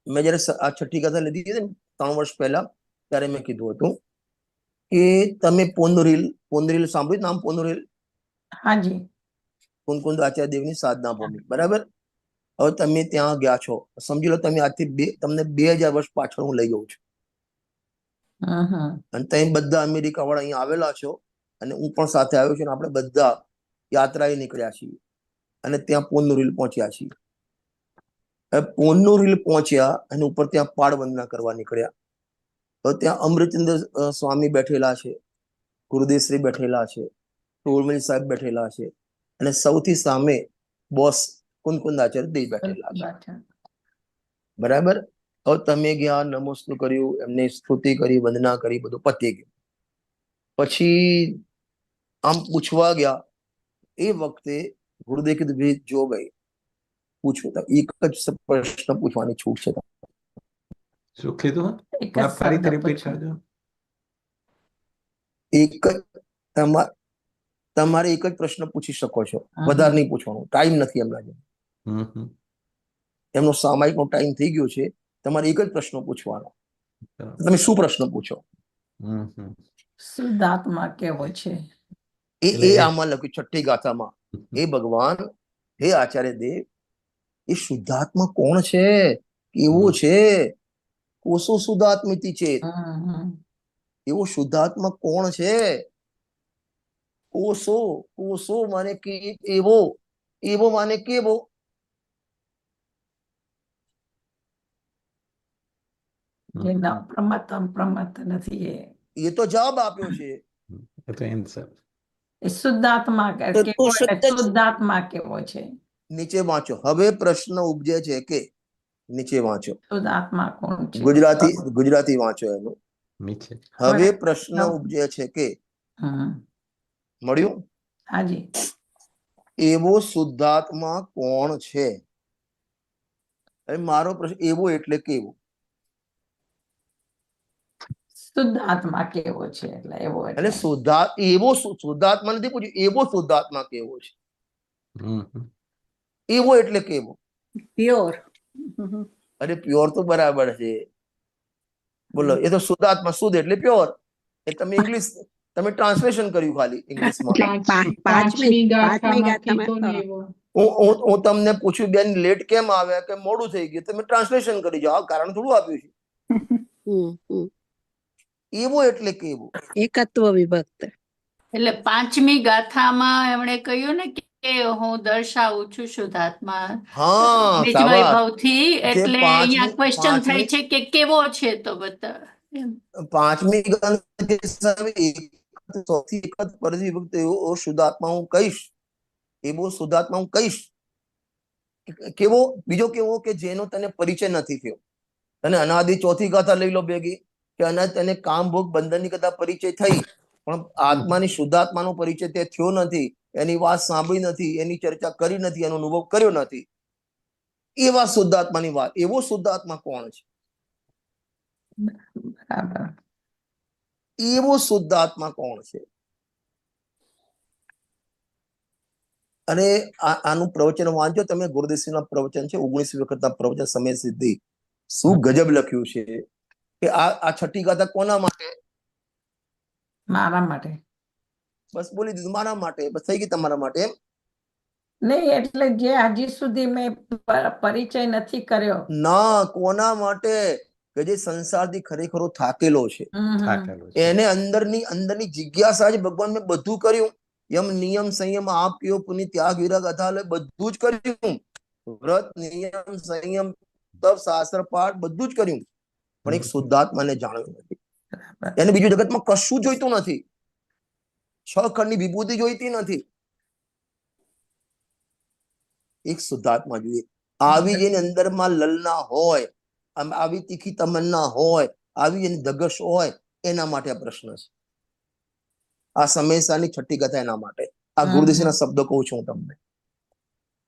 [SPEAKER 1] મેં જયારે આ છઠ્ઠી ગાથા લીધી હતી ને 3 વર્ષ પહેલા, ત્યારે મેં કીધું હતું કે તમે પોંદરીલ સાંભળ્યું નામ? પોંદરીલ?
[SPEAKER 2] હાજી.
[SPEAKER 1] કુંકુંદ આચાર્ય દેવની સાધના ભૂમિ, બરાબર? હવે તમે ત્યાં ગયા છો, સમજી લો તમે આજથી તમને 2000 વર્ષ પાછળ હું લઈ જઉં છું, અને તમે બધા અમેરિકા વાળા અહીંયા આવેલા છો, અને હું પણ સાથે આવ્યો છું, અને આપણે બધા યાત્રાએ નીકળ્યા છીએ, અને ત્યાં પોનનું રીલ પહોંચ્યા છીએ. હવે પોનનું રીલ પહોંચ્યા અને ઉપર ત્યાં પાળવંદના કરવા નીકળ્યા. તો ત્યાં અમૃતચંદ્ર સ્વામી બેઠેલા છે, ગુરુદેવશ્રી બેઠેલા છે, ટોળમલ સાહેબ બેઠેલા છે, અને સૌથી સામે બોસ કુંદકુંદાચાર્ય દેવ બેઠેલા છે. બરાબર. હવે તમે ગયા, નમસ્તે કર્યું, એમને સ્તુતિ કરી, વંદના કરી, બધું પતી ગયું. પછી આમ પૂછવા ગયા, એ વખતે ગુરુદેવ કીધું, ભાઈ જો ભાઈ પૂછો, એક જ પ્રશ્ન પૂછવાની છૂટ છે.
[SPEAKER 4] શું કીધું?
[SPEAKER 2] એક જ
[SPEAKER 4] ફરીથી
[SPEAKER 2] શબ્દ
[SPEAKER 4] રિપીટ
[SPEAKER 2] પૂછો.
[SPEAKER 4] કરજો.
[SPEAKER 1] એક જ તમારે એક જ પ્રશ્ન પૂછી શકો છો,
[SPEAKER 2] હા,
[SPEAKER 1] વધારે
[SPEAKER 2] હા.
[SPEAKER 1] નહીં પૂછવાનું, ટાઈમ નથી એમના જોડે.
[SPEAKER 4] હમ.
[SPEAKER 1] એમનો સામાયિકનો ટાઈમ થઈ ગયો છે, તમારે એક જ પ્રશ્ન પૂછવાનો. તમે શું પ્રશ્ન પૂછો?
[SPEAKER 4] હમ.
[SPEAKER 2] શુદ્ધાત્મા કેવો છે?
[SPEAKER 1] એ આમાં લખ્યું છઠ્ઠી ગાથામાં. હે ભગવાન, હે આચાર્ય દેવ, એ શુદ્ધાત્મા કોણ છે, કેવો છે? કોસો શુદ્ધાત્મિતિ છે, એવો શુદ્ધાત્મા કોણ છે? કોસો, કોસો માને કે એવો, એવો માને કેવો?
[SPEAKER 2] જેના પ્રમત નથી
[SPEAKER 1] એ તો જવાબ આપ્યો છે.
[SPEAKER 4] એ તો આન્સર.
[SPEAKER 2] એ શુદ્ધાત્મા કેવો, એટલે શુદ્ધાત્મા કેવો છે?
[SPEAKER 1] નીચે વાંચો. હવે પ્રશ્ન ઉપજે છે કે નીચે વાંચો,
[SPEAKER 2] શુદ્ધાત્મા કોણ છે?
[SPEAKER 1] ગુજરાતી વાંચો એનું.
[SPEAKER 4] નીચે.
[SPEAKER 1] હવે પ્રશ્ન ઉપજે છે કે, મળ્યું?
[SPEAKER 2] હાજી.
[SPEAKER 1] એવો શુદ્ધાત્મા કોણ છે? મારો પ્રશ્ન, એવો એટલે કેવો?
[SPEAKER 2] શુદ્ધાત્મા કેવો છે એટલે એવો,
[SPEAKER 1] એટલે એવો શુદ્ધાત્મા નથી પૂછ્યું, એવો શુદ્ધાત્મા કેવો છે? એવો એટલે કેવો?
[SPEAKER 2] પ્યોર.
[SPEAKER 1] અરે પ્યોર તો બરાબર છે, બોલો. એ તો શુદ્ધાત્મા, શુદ્ધ એટલે પ્યોર. એ તમે ઇંગ્લિશ, તમે ટ્રાન્સલેશન કર્યું ખાલી ઇંગ્લિશમાં.
[SPEAKER 5] પાંચમી ગાથામાંથી તો નહીં એવો.
[SPEAKER 1] હું તમને પૂછ્યું, બેન લેટ કેમ આવ્યા, કે મોડું થઈ ગયું, તમે ટ્રાન્સલેશન કરી જાઓ, કારણ થોડું આપ્યું છે. એવો એટલે કેવો?
[SPEAKER 6] એકત્વ વિભક્ત.
[SPEAKER 5] એટલે પાંચમી ગાથામાં એમણે કહ્યું ને કે હું દર્શાવું છું શુદ્ધાત્મા
[SPEAKER 1] હા,
[SPEAKER 5] બીજ
[SPEAKER 1] શાબાશ.
[SPEAKER 5] વૈભવથી, એટલે અહીંયા ક્વેશ્ચન થાય છે કે કેવો છે, તો બતા એમ.
[SPEAKER 1] પાંચમી સૌથી એક જ પરથી વિભક્ત એવો શુદ્ધાત્મા હું કહીશ, એવો શુદ્ધાત્મા હું કહીશ. કેવો? બીજો કેવો કે જેનો તને પરિચય નથી થયો. તને અનાદિ ચોથી ગાથા લઈ લો ભેગી, કે અનાદિ તને કામ ભોગ બંધનની કથા પરિચય થઈ, પણ આત્માની શુદ્ધાત્માનો પરિચય તે થયો નથી, એની વાત સાંભળી નથી, એની ચર્ચા કરી નથી, એનો અનુભવ કર્યો નથી. એવા શુદ્ધાત્માની વાત. એવો શુદ્ધાત્મા કોણ છે?
[SPEAKER 2] બરાબર.
[SPEAKER 1] એવો શુદ્ધાત્મા કોણ છે? અને આનું પ્રવચન વાંચો તમે, ગુરુદેવશ્રીના પ્રવચન છે, 19 વખતના પ્રવચન, સમય સિદ્ધિ. શું ગજબ લખ્યું છે કે આ છઠ્ઠી ગાથા કોના માટે?
[SPEAKER 2] મારા માટે.
[SPEAKER 1] બસ બોલી દીધું, મારા માટે. બસ થઈ ગઈ તમારા માટે એમ?
[SPEAKER 2] નહીં, એટલે જે હજી સુધી મેં પરિચય નથી કર્યો.
[SPEAKER 1] ના, કોના માટે? કે જે સંસારથી ખરેખર થાકેલો છે, એને અંદરની જિજ્ઞાસા છે, ભગવાન મેં બધું કર્યું, યમ નિયમ સંયમ આપ કયો, પુનિ ત્યાગ વિરાગ અથાલય, બધું જ કર્યું, વ્રત નિયમ સંયમ તપ શાસ્ત્ર પાઠ બધું જ કર્યું, પણ એક શુદ્ધાત્માને જાણ્યું નથી. એને બીજું જગતમાં કશું જોઈતું નથી, 6 ખંડની વિભૂતિ જોઈતી નથી, એક શુદ્ધાત્મા જોઈએ. આવી જેની અંદરમાં લલના હોય, આવી તીખી તમન્ના હોય, આવી જેની ધગશ હોય, એના માટે આ પ્રશ્ન છે. આ સમયસાની છઠ્ઠી કથા એના માટે. આ ગુરુદેવના શબ્દો કહું છું હું તમને,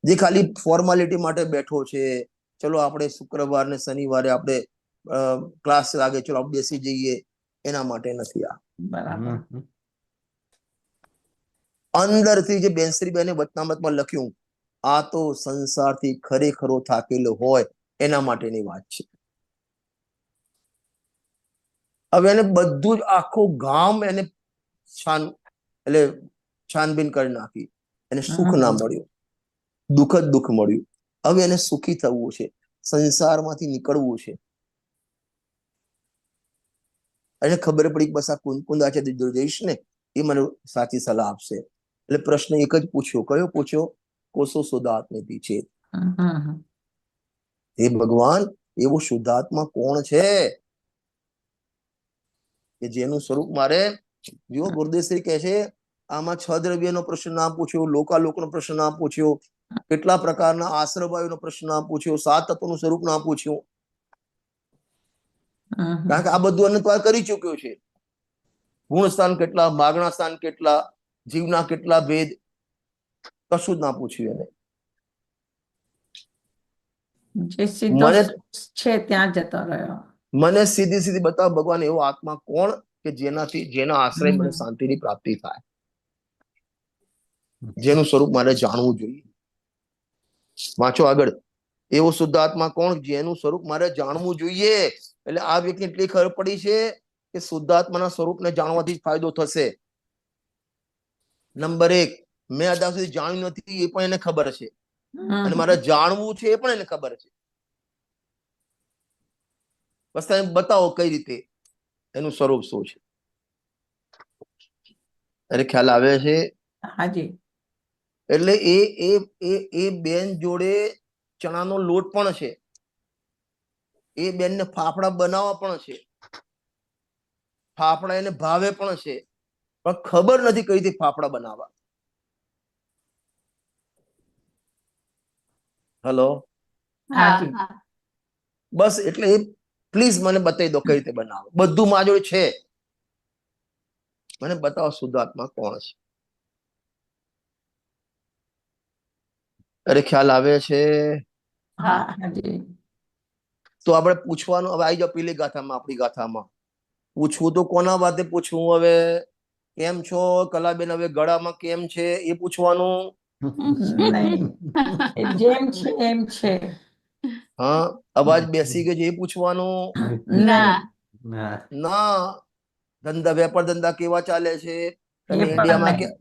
[SPEAKER 1] જે ખાલી ફોર્માલિટી માટે બેઠો છે. ચલો આપણે શુક્રવાર ને શનિવારે આપણે ક્લાસ લાગે, ચલો આપણે બેસી જઈએ, એના માટે નથી આ.
[SPEAKER 2] બરાબર.
[SPEAKER 1] અંદરથી જે બેનશ્રી બેને વચનામૃતમાં લખ્યું, આ તો સંસારથી ખરેખરો થાકેલો હોય એના માટેની વાત છે. હવે એને બધું જ આખું ગામ એને છાનબીન કરી નાખી, એને સુખ ના મળ્યું, દુઃખ જ દુઃખ મળ્યું. હવે એને સુખી થવું છે, સંસારમાંથી નીકળવું છે. એને ખબર પડી કે બસ આ કુંદ આચાર્ય જોડે જઈશ ને એ મને સાચી સલાહ આપશે. એટલે પ્રશ્ન એક જ પૂછ્યો. કયો પૂછ્યો? કોસો શુદ્ધાત્મેતિ છે. હે ભગવાન, એવું શુદ્ધાત્મા કોણ છે કે જેનું સ્વરૂપ મારે? જો ગુરુદેવશ્રી કહે છે આમાં 6 દ્રવ્યનો પ્રશ્ન ના પૂછ્યો, લોકાલોકનો પ્રશ્ન ના પૂછ્યો, કેટલા પ્રકારના આશ્રવાયુનો પ્રશ્ન ના પૂછ્યો, 7 તત્વોનું સ્વરૂપ ના પૂછ્યું. કારણ કે આ બધું અનંતવાર કરી ચૂક્યો છે. ગુણ સ્થાન કેટલા, માગણા સ્થાન કેટલા, જીવના કેટલા ભેદ, કશું જ ના પૂછ્યું એને.
[SPEAKER 2] જે સીધો
[SPEAKER 1] મને
[SPEAKER 2] છે ત્યાં જતો રહ્યો.
[SPEAKER 1] મને સીધી સીધી બતાવો ભગવાન એવો આત્મા કોણ કે જેના આશ્રય મને શાંતિની પ્રાપ્તિ થાય, જેનું સ્વરૂપ મારે જાણવું જોઈએ. વાંચો આગળ. એવો શુદ્ધ આત્મા કોણ જેનું સ્વરૂપ મારે જાણવું જોઈએ. એટલે આ વ્યક્તિ એટલી ખબર પડી છે કે શુદ્ધાત્માના સ્વરૂપને જાણવાથી જ ફાયદો થશે. નંબર 1, મેં અત્યાર સુધી જાણ્યું નથી એ પણ એને ખબર છે, અને મારે જાણવું છે એ પણ એને ખબર છે. બસ તમે બતાવો કઈ રીતે, એનું સ્વરૂપ શું છે. અરે ખ્યાલ આવે છે?
[SPEAKER 2] હાજી.
[SPEAKER 1] એટલે એ બેન જોડે ચણાનો લોટ પણ છે, એ બેનને ફાફડા બનાવવા પણ છે, ફાફડા એને ભાવે પણ છે, પણ ખબર નથી કઈ રીતે ફાફડા બનાવવા. હલો,
[SPEAKER 2] હાજી.
[SPEAKER 1] બસ એટલે એ પ્લીઝ મને બતાવી દો કઈ રીતે બનાવો. બધું મારા જોડે છે, મને બતાવો શુદ્ધાત્મા કોણ છે. અરે ખ્યાલ આવે છે?
[SPEAKER 2] હાજી.
[SPEAKER 1] તો આપણે પૂછવાનું હવે આવી જાઓ પેલી ગાથામાં, આપણી ગાથામાં. પૂછવું તો કોના વાતે પૂછવું? હવે કેમ છો કલાબેન, હવે ગળામાં કેમ છે એ પૂછવાનું?
[SPEAKER 2] નહીં, જેમ છે એમ છે.
[SPEAKER 1] હા, અવાજ બેસી ગયો છે એ પૂછવાનું?
[SPEAKER 5] ના.
[SPEAKER 1] ના. ધંધા વેપાર ધંધા કેવા ચાલે છે? તમે
[SPEAKER 2] એ પણ
[SPEAKER 1] ઇન્ડિયામાં
[SPEAKER 2] નહીં.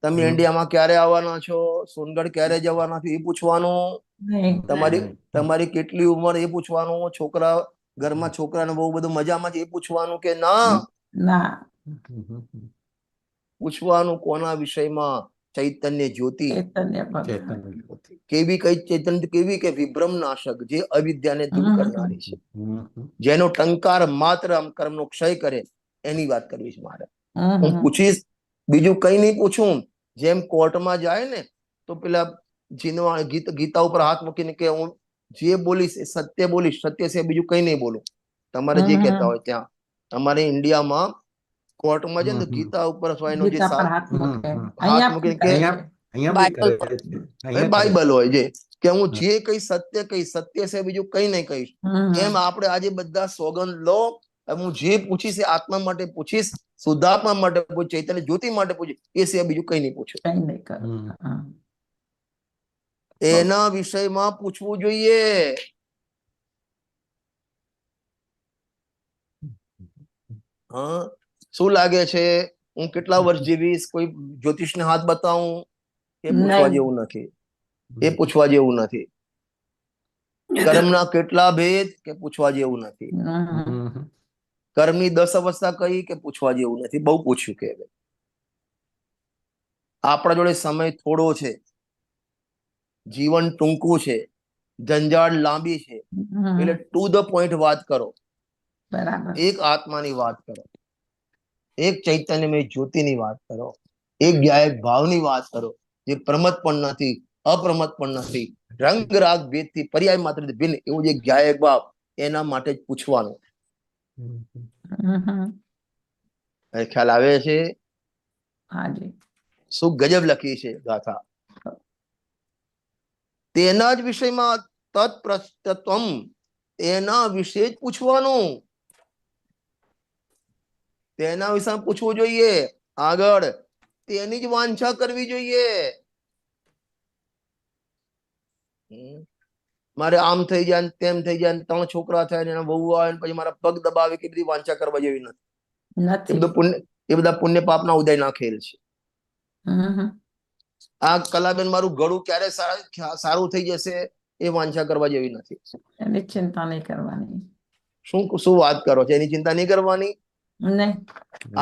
[SPEAKER 1] તમે ઇન્ડિયામાં ક્યારે આવવાના છો? સોનગઢ ક્યારે જવાના છો એ પૂછવાનું?
[SPEAKER 2] નહીં.
[SPEAKER 1] તમારી કેટલી ઉંમર એ પૂછવાનું? છોકરા ઘરમાં છોકરા ને બહુ બધું મજામાં છે એ પૂછવાનું કે ના?
[SPEAKER 2] ના.
[SPEAKER 1] પૂછવાનું કોના વિષયમાં? ચૈતન્ય જ્યોતિ.
[SPEAKER 2] ચૈતન્ય ભગવાન.
[SPEAKER 1] કેવી કઈ ચૈતન્ય કેવી કે વિભ્રમ નાશક, જે અવિદ્યાને દૂર કરનારી છે, જેનો ટંકાર માત્ર આમ કર્મનો ક્ષય કરે, એની વાત કરવી છે મારે. હું પૂછીશ, બીજું કઈ નહીં પૂછું. જેમ કોર્ટમાં જાય ને તો પેલા જીનવા ગીતા ઉપર હાથ મૂકીને કે હું જે બોલીશ એ સત્ય બોલીશ, સત્ય છે, બીજું કઈ નહીં બોલું. તમારે જે કહેતા હોય ત્યાં. અમારે ઇન્ડિયામાં કોર્ટમાં છે ને તો ગીતા ઉપર સ્વાયનો જે
[SPEAKER 2] ગીતા પર હાથ મૂકે.
[SPEAKER 1] હાથ મૂકીને કે બાઇબલ હોય જે કે હું જે કઈ સત્ય કહીશ, સત્ય છે, બીજું કઈ નહીં કહીશ. એમ આપણે આજે બધા સોગંદ લો, હું જે પૂછીશ એ આત્મા માટે પૂછીશ, શુદ્ધાત્મા માટે પૂછીશ, ચૈતન્ય જ્યોતિ માટે પૂછીશ, એ સિવાય બીજું કઈ નહીં પૂછું.
[SPEAKER 2] કઈ નહીં કરું.
[SPEAKER 1] એના વિષયમાં પૂછવું જોઈએ. હા, શું લાગે છે હું કેટલા વર્ષ જીવીશ? કોઈ જ્યોતિષને હાથ બતાવું? એ પૂછવા જેવું નથી. એ પૂછવા જેવું નથી. કર્મના કેટલા ભેદ? કે પૂછવા જેવું નથી. કર્મની 10 અવસ્થા કઈ? કે પૂછવા જેવું નથી. બહુ પૂછ્યું કે આપણા જોડે સમય થોડો છે, જીવન ટૂંકું છે, ઝંઝાળ લાંબી છે, એટલે ટુ ધ પોઈન્ટ વાત કરો.
[SPEAKER 2] બરાબર.
[SPEAKER 1] એક આત્માની વાત કરો, એક ચૈતન્યમય જ્યોતિની વાત કરો, એક ગાયક ભાવની વાત કરો, જે પ્રમત પણ નથી, અપ્રમત પણ નથી, રંગ રાગ ભેદથી પર્યાય માત્ર ભિન્ન, એવું જે ગાયક ભાવ, એના માટે જ પૂછવાનું. ખ્યાલ આવે છે?
[SPEAKER 2] હાજી.
[SPEAKER 1] શું ગજબ લખી છે ગાથા. તેના જ વિષયમાં તત્પ્રસ્તત્વમ, એના વિશે જ પૂછવાનું. તેના વિશે પૂછવું જોઈએ. આગળ તેની જ વાંછા કરવી જોઈએ. મારે આમ થઈ જાય, તેમ થઈ જાય, 3 છોકરા થાય ને એના વહુ આવે પછી મારા પગ દબાવે, કે બધી વાંચા કરવા જેવી નથી. એ બધા પુણ્ય પાપના ઉદયના ખેલ છે. આ કલાબેન મારું ગળું ક્યારે સારું થઈ જશે? એ વાંછા કરવા જેવી નથી.
[SPEAKER 2] એની ચિંતા નહીં કરવાની.
[SPEAKER 1] શું વાત કરો છો? એની ચિંતા નહીં કરવાની.
[SPEAKER 2] નહીં.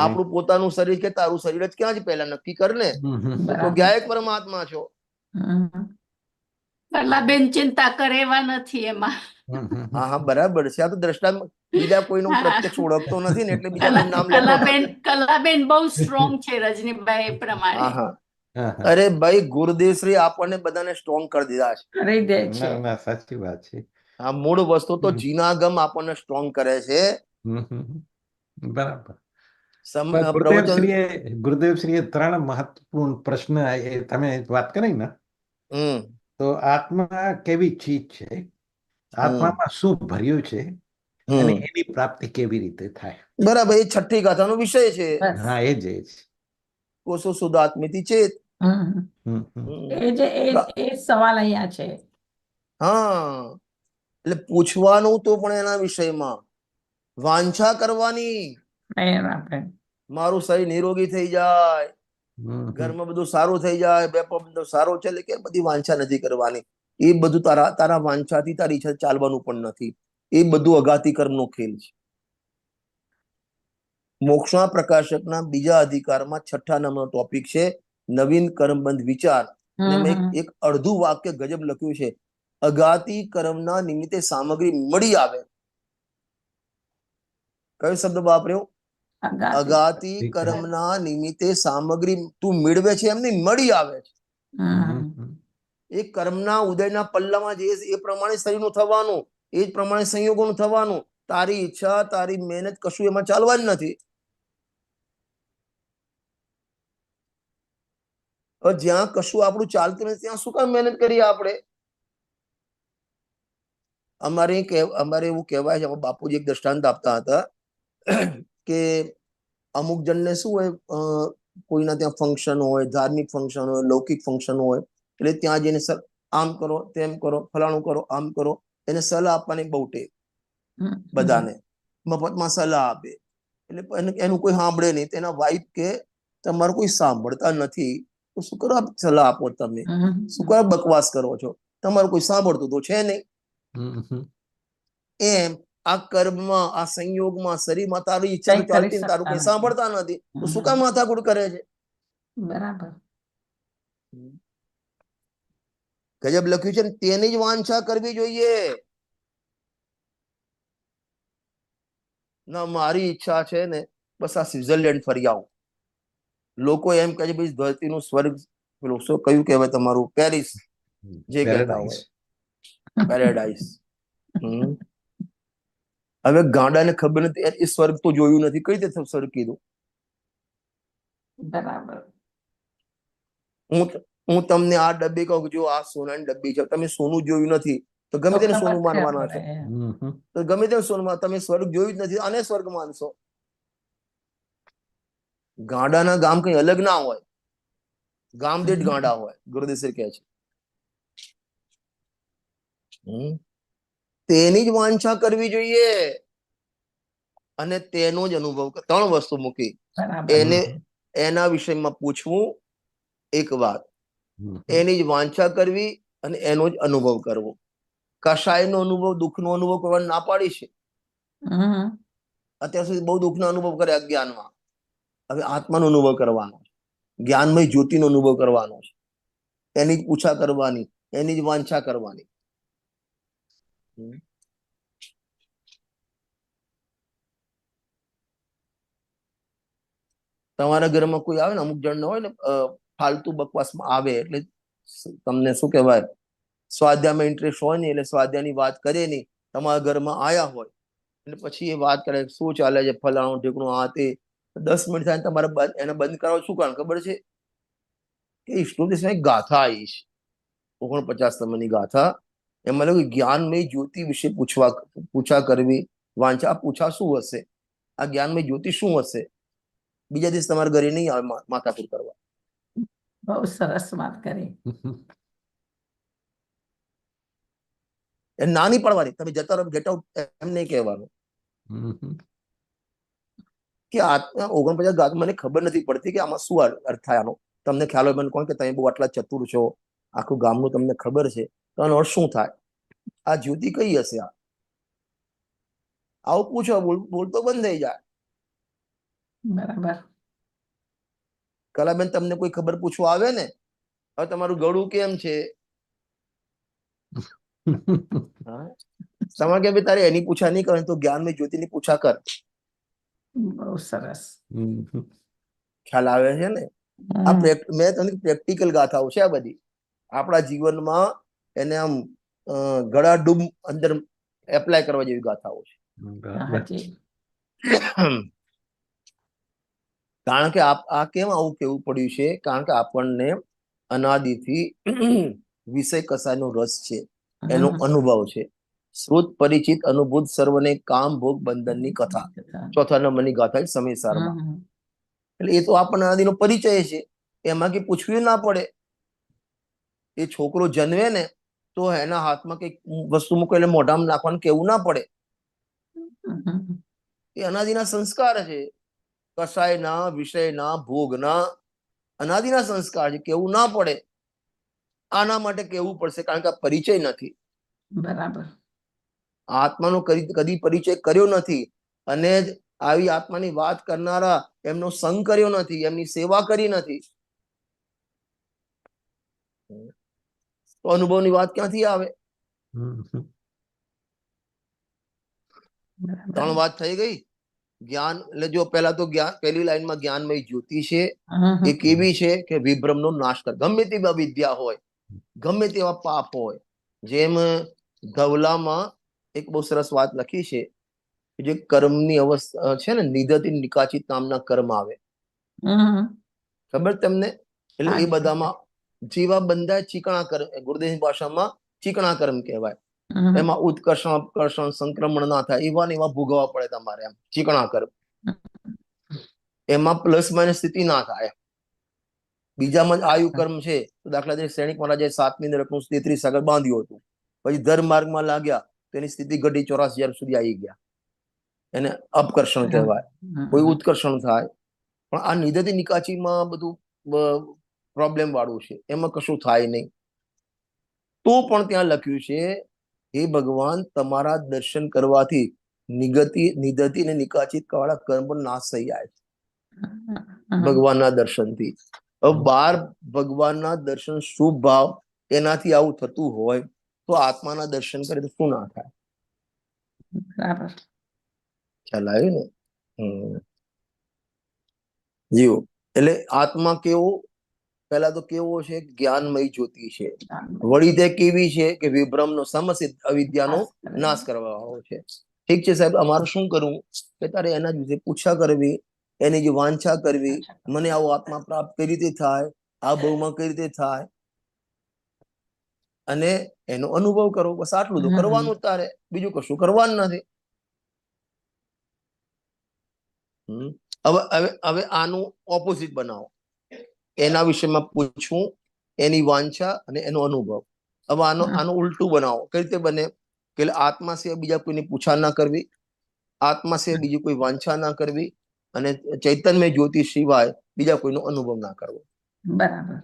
[SPEAKER 1] આપણું પોતાનું શરીર કે તારું શરીર જ ક્યાં છે પહેલા નક્કી કર ને. તો
[SPEAKER 2] બરાબર.
[SPEAKER 1] ગયા એક પરમાત્મા છો.
[SPEAKER 2] હમ.
[SPEAKER 5] કલાબેન ચિંતા કરે એવા નથી એમાં.
[SPEAKER 1] હા હા બરાબર છે. આ તો દ્રષ્ટાંત બીજા કોઈનું પ્રત્યક્ષ ઓળખતો નથી ને એટલે બીજા નામ લેતો
[SPEAKER 5] કલાબેન
[SPEAKER 1] નથી.
[SPEAKER 5] કલાબેન બહુ સ્ટ્રોંગ છે રજનીભાઈ એ
[SPEAKER 1] હા
[SPEAKER 5] પ્રમાણે.
[SPEAKER 1] હા અરે ભાઈ ગુરુદેવશ્રી આપણને બધાને સ્ટ્રોંગ કરી દીધા છે.
[SPEAKER 2] કરી દે છે.
[SPEAKER 4] ના ના સાચી વાત છે.
[SPEAKER 1] આ મૂળ વસ્તુ તો જીનાગમ આપણને સ્ટ્રોંગ કરે છે.
[SPEAKER 4] બરાબર.
[SPEAKER 1] પ્રવચન
[SPEAKER 4] ગુરુદેવશ્રીએ 3 મહત્વપૂર્ણ પ્રશ્ન તમે વાત કરી ને, તો આત્મા કેવી ચીજ છે, આત્મામાં શું ભર્યું છે અને એની પ્રાપ્તિ કેવી રીતે થાય.
[SPEAKER 1] બરાબર. એ છઠ્ઠી ગાથાનો વિષય છે.
[SPEAKER 2] બસ.
[SPEAKER 4] હા એ જ
[SPEAKER 1] કોસો શુદ્ધાત્મિતિ ચેત.
[SPEAKER 2] એ સવાલ અહીંયા છે.
[SPEAKER 1] હા એટલે પૂછવાનું તો પણ એના વિષયમાં વાંછા કરવાની.
[SPEAKER 2] બરાબર.
[SPEAKER 1] મારું શરીર નિરોગી થઈ જાય, ઘરમાં બધું સારું થઈ જાય, વેપાર બધું સારો છે, એટલે કે બધી વાંછા નથી કરવાની. એ બધું તારા વાંછાથી તારી ઈચ્છા ચાલવાનું પણ નથી. એ બધું અઘાતી કર્મનો ખેલ છે. મોક્ષના પ્રકાશકના બીજા અધિકારમાં 6થા નંબરનો ટોપિક છે નવીન કર્મબંધ વિચાર. અને મેં એક અડધું વાક્ય ગજબ લખ્યું છે, અઘાતી કર્મના નિમિત્તે સામગ્રી મળી આવે. કયો શબ્દ વાપર્યો? અઘાતી કર્મના નિમિત્તે સામગ્રી તું મેળવે છે એમ નહીં, મળી આવે છે. એ કર્મના ઉદયના પલ્લામાં જે એ પ્રમાણે શરીરનું થવાનું, એ જ પ્રમાણે સંયોગોનું થવાનું. તારી ઈચ્છા તારી મહેનત કશું એમાં ચાલવાનું નથી. જ્યાં કશું આપણું ચાલતું નથી ત્યાં શું કામ મહેનત કરીએ આપણે? અમારે એવું કહેવાય છે, બાપુજી એક દ્રષ્ટાંત આપતા હતા કે અમુક જણને શું હોય, કોઈના ત્યાં ફંક્શન હોય, ધાર્મિક ફંક્શન હોય, લૌકિક ફંક્શન હોય, એટલે ત્યાં જઈને આમ કરો, તેમ કરો, ફલાણું કરો, આમ કરો, એને સલાહ આપવાની બહુ ટેવ. બધાને મફતમાં સલાહ આપે. એટલે એનું કોઈ સાંભળે નહીં. તેના વાઈફ કે તમારું કોઈ સાંભળતા નથી તો શું કરો સલાહ આપો? તમે શું કરો બકવાસ કરો છો? તમારું કોઈ સાંભળતું તો છે નહીં. એમ આ કર્મમાં, આ સંયોગમાં, શરીરમાં તારી ઈચ્છા તો ચાલતી, તારું કઈ સાંભળતા નથી તો શું કામ માથાકૂટ કરે છે?
[SPEAKER 2] બરાબર.
[SPEAKER 1] ગજબ લખ્યું છે ને, તેની જ વાંછા કરવી જોઈએ. ના મારી ઈચ્છા છે ને બસ આ સ્વિટ્ઝરલેન્ડ ફરી આવું. લોકો એમ કહે છે ભાઈ ધરતીનું સ્વર્ગ, પેલું શું કયું કહેવાય તમારું, પેરિસ જે કહેતા હોય, પેરેડાઇઝ. હવે ગાંડાને ખબર નથી, એ સ્વર્ગ તો જોયું નથી, કઈ રીતે સ્વર્ગ કીધું?
[SPEAKER 2] બરાબર.
[SPEAKER 1] હું તમને આ ડબ્બી કહું, જો આ સોનાની ડબ્બી છે, તમે સોનું જોયું નથી તો ગમે તેને સોનું માનવાના છો. તો ગમે તેને સોનું, તમે સ્વર્ગ જોયું જ નથી અને સ્વર્ગ માનશો? ગાંડાના ગામ કઈ અલગ ના હોય, ગામ દીઠ ગાંડા હોય, ગુરુદેવ કહે છે. તેની જ વાંછા કરવી જોઈએ અને તેનો જ અનુભવ. 3 વસ્તુ મૂકી, એને એના વિષયમાં પૂછવું એક વાત, એની જ વાંછા કરવી અને એનો જ અનુભવ કરવો. કશાયનો અનુભવ, દુઃખનો અનુભવ કરવાની ના પાડી છે. અત્યાર સુધી બહુ દુઃખનો અનુભવ કરે અજ્ઞાનમાં. હવે આત્માનો અનુભવ કરવાનો છે, જ્ઞાનમય જ્યોતિનો અનુભવ કરવાનો છે. એની જ પૂછા કરવાની, એની જ વાંછા કરવાની. તમારા ઘરમાં કોઈ આવે ને, અમુક જણ હોય ને ફાલતુ બકવાસમાં આવે, એટલે તમને શું કહેવાય, સ્વાધ્યાયમાં ઇન્ટરેસ્ટ હોય ને, એટલે સ્વાધ્યાયની વાત કરે નહીં. તમારા ઘરમાં આયા હોય એટલે પછી એ વાત કરે, શું ચાલે છે, ફલાણું ઢીકણું, આ તે. 10 મિનિટ થાય તમારે એને બંધ કરાવો. શું કારણ ખબર છે? કે વિષ્ણુ ગાથા આવી છે 49 નંબરની ગાથા. એમાં લખ્યું જ્ઞાનમય જ્યોતિ વિશે પૂછા કરવી, વાંચા. પૂછા શું હશે? આ જ્ઞાનમય જ્યોતિ શું હશે? બીજા દિવસ તમારા ઘરે નહીં આવે માથાકૂટ કરવા.
[SPEAKER 2] બહુ સરસ વાત કરી.
[SPEAKER 1] એ નાની પડવાની, તમે જતા રહો, ગેટ આઉટ, એમ નહીં કહેવાનું. કે 49 ગાથ મને ખબર નથી પડતી કે આમાં શું અર્થ થાય આનો. તમને ખ્યાલ હોય મને કોણ કે તમે બહુ આટલા ચતુર છો, આખું ગામનું તમને ખબર છે, તો આનો અર્થ શું થાય? આ જ્યોતિ કઈ હશે? આવું પૂછો, બોલતો બંધ થઈ જાય.
[SPEAKER 2] બરાબર.
[SPEAKER 1] કલાબેન, તમને કોઈ ખબર પૂછવા આવે ને, હવે તમારું ગળું કેમ છે? તમારે કે ભાઈ તારે એની પૂછા નહીં કરે તો જ્ઞાનમય જ્યોતિની પૂછા કર.
[SPEAKER 2] બહુ સરસ.
[SPEAKER 1] ખ્યાલ આવે છે ને? આ મેં તમને પ્રેક્ટિકલ ગાથાઓ છે આ બધી. આપણા જીવનમાં એને આમ ગળા ડૂબ અંદર એપ્લાય કરવા જેવી ગાથાઓ છે.
[SPEAKER 2] હાજી.
[SPEAKER 1] કારણ કે આ કેમ આવું કેવું પડ્યું છે? કારણ કે આપણને અનાદિથી વિષય કસાયનો રસ છે, એનો અનુભવ છે. શ્રુત પરિચિત અનુભૂત સર્વને કામ ભોગ બંધનની કથા, ચોથા નંબરની ગાથા છે સમયસારમાં. એટલે એ તો આપણને અનાદિનો પરિચય છે, એમાં કે પૂછવું ના પડે. એ છોકરો જન્મે ને તો એના હાથમાં કઈક વસ્તુ મૂકો એટલે મોઢામાં નાખવાનું કેવું ના પડે. એ અનાદિના સંસ્કાર છે, કસાયના વિષયના ભોગના અનાદિના સંસ્કાર છે, કેવું ના પડે. આના માટે કેવું પડશે કારણ કે આ પરિચય નથી.
[SPEAKER 2] બરાબર.
[SPEAKER 1] આત્માનો કદી પરિચય કર્યો નથી, અને આવી આત્માની વાત કરનારા એમનો સંગ કર્યો નથી, એમની સેવા કરી નથી, તો અનુભવની વાત ક્યાંથી આવે? 3 વાત થઈ ગઈ. જ્ઞાન એટલે જો પેલા તો પહેલી લાઈનમાં જ્ઞાનમય જ્યોતિ છે. એ કેવી છે કે વિભ્રમનો નાશ કર. ગમે તેવા વિદ્યા હોય, ગમે તેવા પાપ હોય, જેમ ધવલામાં એક બહુ સરસ વાત લખી છે, જે કર્મની અવસ્થા છે ને, નિદતિ નિકાચિત નામના કર્મ આવે, ખબર તમને? એટલે એ બધામાં જેવા બંધા ચીકણા કર્મ, ગુરુદેવની ભાષામાં ચીકણા કર્મ કહેવાય. એમાં ઉત્કર્ષણ અપકર્ષણ સંક્રમણ ના થાય, એવા ને એવા ભોગવવા પડે તમારે. એમ ચીકણા કર્મ, એમાં પ્લસ માઇનસ સ્થિતિ ના થાય. બીજામાં આયુ કર્મ છે, તો દાખલા તરીકે સૈનિક મહારાજે 7મી નરકનું 33 સાગર બાંધ્યું હતું, પછી ધર્મ માર્ગમાં લાગ્યા, તેની સ્થિતિ ઘટી 84,000 સુધી આવી ગયા, એને અપકર્ષણ કહેવાય. કોઈ ઉત્કર્ષણ થાય. પણ આ નિદતિ નિકાચીમાં બધું પ્રોબ્લેમ વાળું છે, એમાં કશું થાય નહીં. તો પણ ત્યાં લખ્યું છે, હે ભગવાન, તમારા દર્શન કરવાથી નિદતિ અને નિકાચિત વાળા કર્મ પણ નાશ થઈ જાય છે ભગવાનના દર્શનથી. હવે 12 ભગવાનના દર્શન શુભ ભાવ, એનાથી આવું થતું હોય તો આત્માના દર્શન કરે તો શું ના થાય?
[SPEAKER 2] બરાબર.
[SPEAKER 1] ખ્યાલ આવ્યો ને? જીવો. એટલે આત્મા કેવો? પેલા તો કેવો છે? જ્ઞાનમય જ્યોતિ છે. વળી તે કેવી છે કે વિભ્રમનો સમસિદ્ધ અવિદ્યાનો નાશ કરવા વાળો છે. ઠીક છે સાહેબ, અમારે શું કરવું? કે તારે એના વિશે પૂછા કરવી, એની જે વાંછા કરવી, મને આવો આત્મા પ્રાપ્ત કઈ રીતે થાય, આ ભાવમાં કઈ રીતે થાય, અને એનો અનુભવ કરો. બસ આટલું તો કરવાનું તારે, બીજું કશું કરવાનું નથી. હવે આનું ઓપોઝિટ બનાવો. એના વિશેમાં પૂછવું, એની વાંછા અને એનો અનુભવ. હવે આનું ઉલટું બનાવો. કઈ રીતે બને? કે આત્મા સિવાય બીજા કોઈની પૂછા ના કરવી, આત્મા સિવાય બીજી કોઈ વાંછા ના કરવી, અને ચૈતન્ય જ્યોતિ સિવાય બીજા કોઈનો અનુભવ ના કરવો.
[SPEAKER 2] બરાબર.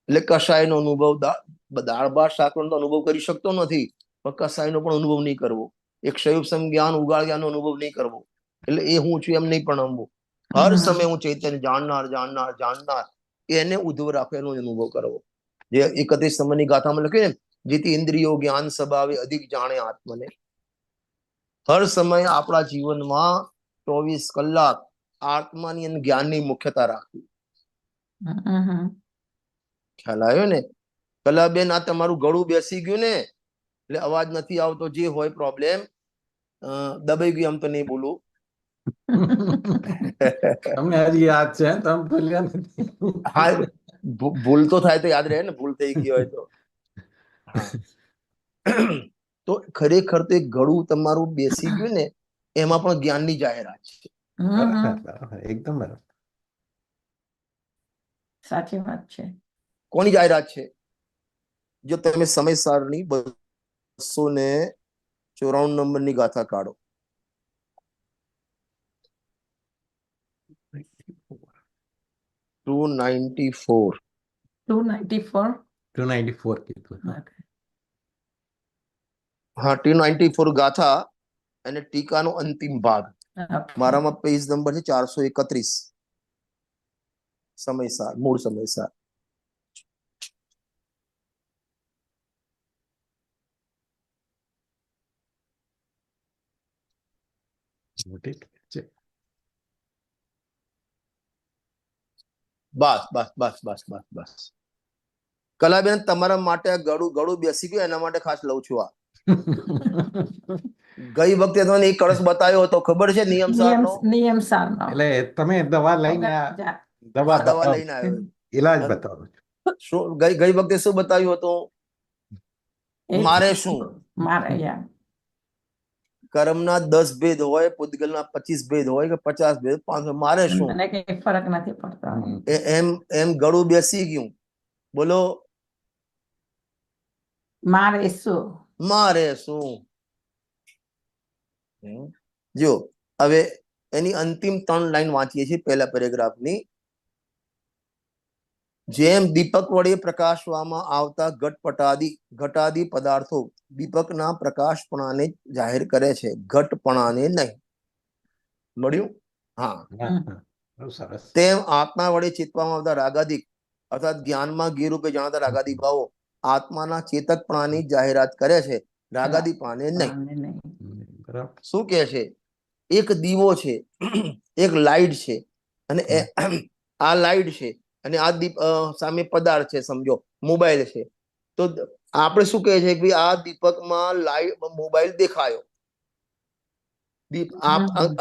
[SPEAKER 1] એટલે કસાયનો અનુભવ, દાળ ભાત શાકનો અનુભવ કરી શકતો નથી, પણ કસાયનો પણ અનુભવ નહીં કરવો. એક ક્ષયુપ જ્ઞાન ઉગાડ જ્ઞાનનો અનુભવ નહીં કરવો. એટલે એ હું છું એમ નહીં ભણવું. હર સમય હું ચૈતન્ય જાણનાર જાણનાર જાણનાર, એને ઉધ્વ રાખો, એનો અનુભવ કરવો. જે 31 નંબરની ગાથામાં લખ્યું ને, જેથી ઇન્દ્રિયો જ્ઞાન સ્વભાવે અધિક જાણે આત્મને. હર સમય આપણા જીવનમાં 24 કલાક આત્માની અને જ્ઞાનની મુખ્યતા રાખવી. ખ્યાલ આવ્યો ને? કલાબેન, આ તમારું ગળું બેસી ગયું ને, એટલે અવાજ નથી આવતો, જે હોય પ્રોબ્લેમ, દબાઈ ગયું આમ તો નહીં બોલું.
[SPEAKER 4] તમને હજી યાદ છે? તમે ભૂલ્યા નથી?
[SPEAKER 1] હા, ભૂલ તો થાય તો યાદ રહે ને, ભૂલ થઈ ગઈ હોય તો. તો ખરેખર તો એક ગળું તમારું બેસી ગયું ને, એમાં પણ જ્ઞાનની જાહેરાત છે.
[SPEAKER 4] એકદમ બરાબર.
[SPEAKER 2] સાચી વાત છે.
[SPEAKER 1] કોની જાહેરાત છે? જો તમે સમયસારની 294 નંબરની ગાથા કાઢો, 294
[SPEAKER 2] 294.
[SPEAKER 4] 294 કીધું.
[SPEAKER 2] Okay.
[SPEAKER 1] હા, T94 ગાથા અને ટીકાનો અંતિમ ભાગ.
[SPEAKER 2] Okay.
[SPEAKER 1] મારામાં પેજ નંબર છે 431. સમયસાર, મૂળ સમયસાર.
[SPEAKER 4] ઠીક છે.
[SPEAKER 1] બસ બસ બસ બસ બસ બસ. કલાબેન, તમારા માટે આ ગળું ગળું બેસી ગયું, એના માટે ખાસ લઉં છું આ. ગઈ વખતે તમને એક કળશ બતાવ્યો હતો, ખબર છે નિયમ સારનો?
[SPEAKER 2] નિયમ સારનો.
[SPEAKER 4] એટલે તમે દવા લઈને દવા
[SPEAKER 1] આ દવા
[SPEAKER 4] બતાવો,
[SPEAKER 1] લઈને આવ્યો.
[SPEAKER 4] ઈલાજ બતાવો.
[SPEAKER 1] શું ગઈ ગઈ વખતે શું બતાવ્યું હતું? મારે શું?
[SPEAKER 2] મારે યા
[SPEAKER 1] કર્મના 10 ભેદ હોય, પૂતગલના 25 ભેદ હોય કે 50 ભેદ, 500, મારે શું?
[SPEAKER 2] મને કઈ ફરક નથી પડતો.
[SPEAKER 1] એમ એમ ગળું બેસી ગયું. બોલો,
[SPEAKER 2] મારે શું?
[SPEAKER 1] મારે શું? જો હવે એની અંતિમ 3 લાઈન વાંચીએ છીએ પહેલા પેરેગ્રાફની. જેમ દીપક વડે પ્રકાશવામાં આવતા ઘટાદી પદાર્થો દીપકના પ્રકાશપણાને જાહેર કરે છે, ઘટપણાને નહીં. મળ્યું? હા.
[SPEAKER 4] બહુ સરસ.
[SPEAKER 1] તેમ આત્મા વડે ચેતવામાં આવતા રાગાદિક અર્થાત જ્ઞાનમાં ગીર રૂપે જાણતા રાગાદિક ભાવો આત્માના ચેતકપણાની જાહેરાત કરે છે, રાગાદિકપણાને નહીં.
[SPEAKER 4] બરાબર.
[SPEAKER 1] શું કે છે? એક દીવો છે, એક લાઈટ છે, અને આ લાઈટ છે, અને આ દીપ સામે પદાર્થ છે, સમજો મોબાઈલ છે. તો આપણે શું કહે છે કે આ દીપકમાં લાઈટ મોબાઈલ દેખાયો.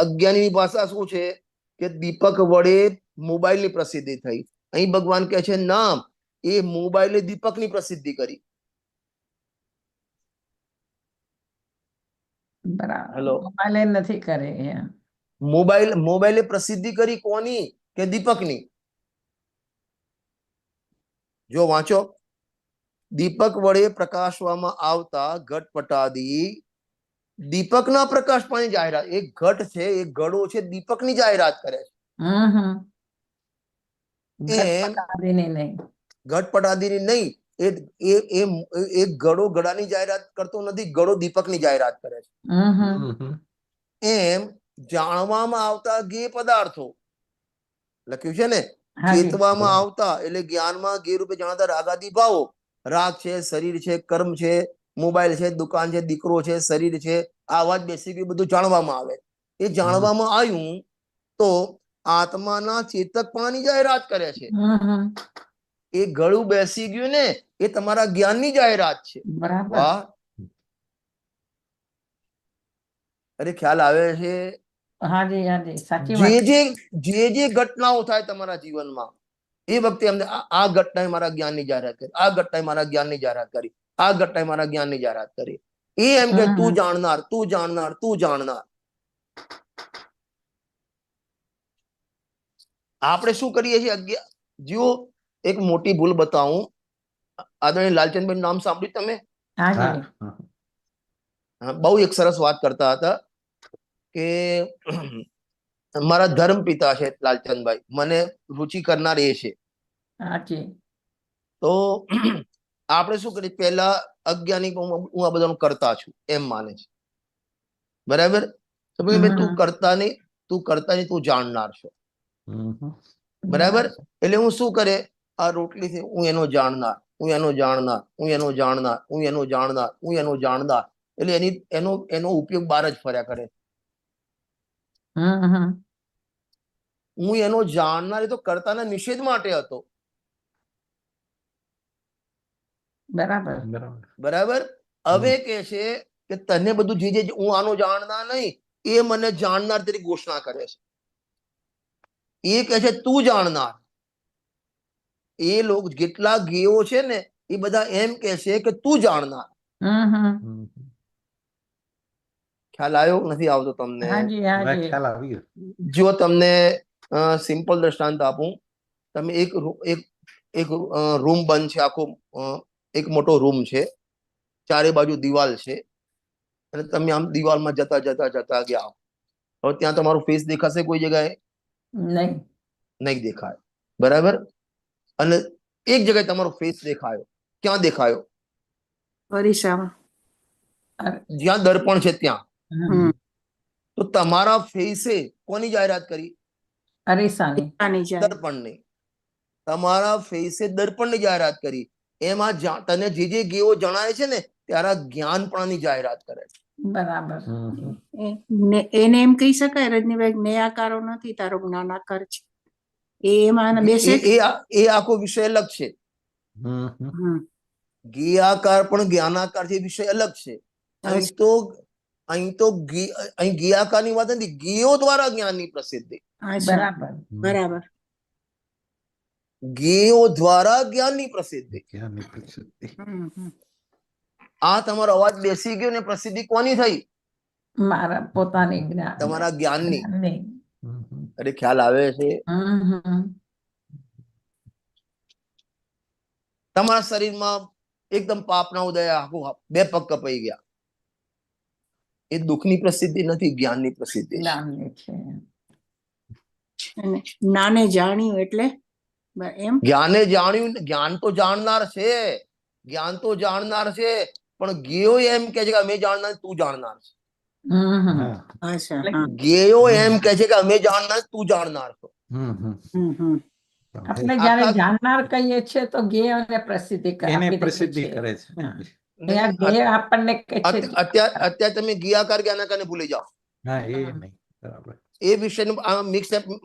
[SPEAKER 1] અજ્ઞાનીની ભાષા શું છે કે દીપક વડે મોબાઈલની પ્રસિદ્ધિ થઈ. અહીં ભગવાન કહે છે ના, એ મોબાઈલે દીપકની પ્રસિદ્ધિ કરી.
[SPEAKER 2] બરાબર.
[SPEAKER 1] હેલો,
[SPEAKER 2] મોબાઈલે નથી કરે.
[SPEAKER 1] મોબાઈલે પ્રસિદ્ધિ કરી કોની? કે દીપકની. જો વાંચો, દીપક વડે પ્રકાશવામાં આવતા ઘટપટાદી દીપકના પ્રકાશપણની જાહેરાત. એક ઘટ છે, એક ગળો છે, દીપકની જાહેરાત કરે છે. એમ ઘટપટાદીની નહીં. એ ગળો ગળાની જાહેરાત કરતો નથી, ગળો દીપકની જાહેરાત કરે છે. એમ જાણવામાં આવતા ગે પદાર્થો લખ્યું છે ને, ચેતવામાં આવતા એટલે જ્ઞાનમાં ગે રૂપે જાણતા રાગાદી ભાવો. રાગ છે, શરીર છે, કર્મ છે, મોબાઈલ છે, દુકાન છે, દીકરો છે, શરીર છે, આ વાત બેસી ગઈ, બધું જાણવામાં આવે. એ જાણવામાં આવ્યું તો આત્માના ચેતકપણાની જાહેરાત કરે છે. એ ગળું બેસી ગયું ને, એ તમારા જ્ઞાનની જાહેરાત છે. વાહ! અરે ખ્યાલ આવે છે? જે ઘટનાઓ થાય તમારા જીવનમાં, એ વખતે અમને આ ઘટનાએ મારા જ્ઞાનની જાહેરાત કરી, આ ઘટનાએ મારા જ્ઞાનની જાહેરાત કરી, આ ઘટનાએ મારા જ્ઞાનની જાહેરાત કરી. એ એમ કે તું જાણનાર, તું જાણનાર, તું જાણનાર. આપણે શું કરીએ છીએ? જો એક મોટી ભૂલ બતાવું. આદરણીય લાલચંદભાઈ નામ સાંભળ્યું તમે? બહુ એક સરસ વાત કરતા હતા કે મારા ધર્મ પિતા છે લાલચંદભાઈ, મને રુચિ કરનાર એ છે. તો આપણે શું કરીએ? પહેલા અજ્ઞાની હું આ બધાનું કરતા છું એમ માને છે, બરાબર? તો ભાઈ તું કરતા નહીં, તું કરતા નહીં, તું જાણનાર છો, બરાબર? એટલે હું શું કરે? આ રોટલી થી હું એનો જાણનાર, હું એનો જાણનાર, હું એનો જાણનાર, હું એનો જાણનાર, હું એનો જાણનાર. એટલે એનો ઉપયોગ બહાર જ ફર્યા કરે. હું એનો જાણનાર એ તો કરતાના નિષેધ માટે હતો. બરાબર. હવે કે છે કે તને બધું જે હું આનો જાણનાર નહીં, એ મને જાણનાર તરીકે ઘોષણા કરે છે. એ કહે છે તું જાણનાર. એ લોકો જેટલા ગેઓ છે ને, એ બધા એમ કે છે કે તું જાણનાર. ખ્યાલ આવ્યો નથી આવતો તમને? જો તમને સિમ્પલ દ્રષ્ટાંત આપું. તમે એક રૂમ બંધ છે, આખો એક મોટો રૂમ છે, ચારે બાજુ દિવાલ છે, અને તમે આમ દિવાલમાં જતા જતા જતા ગયા. હવે ત્યાં તમારું ફેસ દેખાશે કોઈ જગ્યાએ? નહીં દેખાય, બરાબર? અને એક જગ્યાએ તમારો ફેસ દેખાયો. ક્યાં દેખાયો? જ્યાં દર્પણ છે ત્યાં.
[SPEAKER 2] હમ.
[SPEAKER 1] તો તમારા ફેસે કોની જાહેરાત કરી?
[SPEAKER 2] અરીસાની.
[SPEAKER 1] દર્પણની. તમારા ફેસે દર્પણની જાહેરાત કરી. એમાં તને જે જે ગેવો જણાય છે ને ત્યારે જ્ઞાનપણાની જાહેરાત કરે છે.
[SPEAKER 2] બરાબર.
[SPEAKER 6] એને એમ કહી શકાય રજનીભાઈ જ્ઞેયાકારો નથી, તારો જ્ઞાનાકાર છે, એ એમાં બેસે.
[SPEAKER 1] એ આખો વિષય અલગ છે. ગેયાકાર પણ જ્ઞાનાકાર છે, વિષય અલગ છે. અહીં ગેયાકારની વાત નથી, ગેયો દ્વારા જ્ઞાનની પ્રસિદ્ધિ.
[SPEAKER 2] બરાબર.
[SPEAKER 6] બરાબર.
[SPEAKER 1] ગેયો દ્વારા જ્ઞાનની પ્રસિદ્ધિ. આ તમારો અવાજ બેસી ગયો ને પ્રસિદ્ધિ કોની થઈ?
[SPEAKER 2] મારા પોતાની જ્ઞાન,
[SPEAKER 1] તમારા જ્ઞાનની.
[SPEAKER 2] જ્ઞાનની.
[SPEAKER 1] અરે ખ્યાલ આવે છે? તમારા શરીરમાં એકદમ પાપના ઉદય, આખું 2 પગ કપાઈ ગયા. એ દુઃખની પ્રસિદ્ધિ નથી, જ્ઞાનની પ્રસિદ્ધિ.
[SPEAKER 2] જ્ઞાનની છે.
[SPEAKER 6] જ્ઞાને જાણ્યું એટલે એમ.
[SPEAKER 1] જ્ઞાને જાણ્યું, જ્ઞાન તો જાણનાર છે, જ્ઞાન તો જાણનાર છે, પણ ગેયો એમ કે છે કે અમે જાણનાર, તું જાણનાર છે. ગેયો એમ કે છે કે અમે જાણનાર, તું જાણનાર છો.
[SPEAKER 2] આપણે જયારે જાણનાર કહીએ છીએ તો ગેયોને પ્રસિદ્ધિ કરે છે. આપણને કહે છે.
[SPEAKER 1] અત્યારે તમે ગિયાકાર જ્ઞાનાકારને ભૂલી જાઓ. એ વિષયનું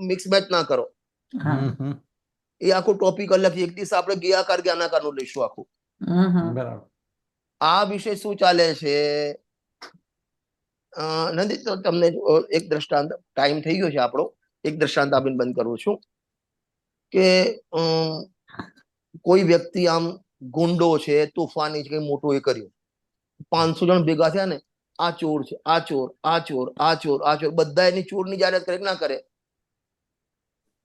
[SPEAKER 1] મિક્સ મેચ ના કરો. એ આખું ટોપિક અલગ છે. એક દિવસ આપણે ગિયાકાર જ્ઞાનાકારનું લઈશું આખું. આ વિષય શું ચાલે છે નથી તો તમને એક દ્રષ્ટાંત, ટાઈમ થઈ ગયો છે આપણો, એક દ્રષ્ટાંત આપીને બંધ કરું છું કે કોઈ વ્યક્તિ આમ ગુંડો છે, તોફાની છે, કઈ મોટું એ કર્યું, 500 જણ ભેગા થયા ને, આ ચોર છે, આ ચોર, આ ચોર, આ ચોર, આ ચોર, બધા એની ચોરની જાહેરાત કરે કે ના કરે?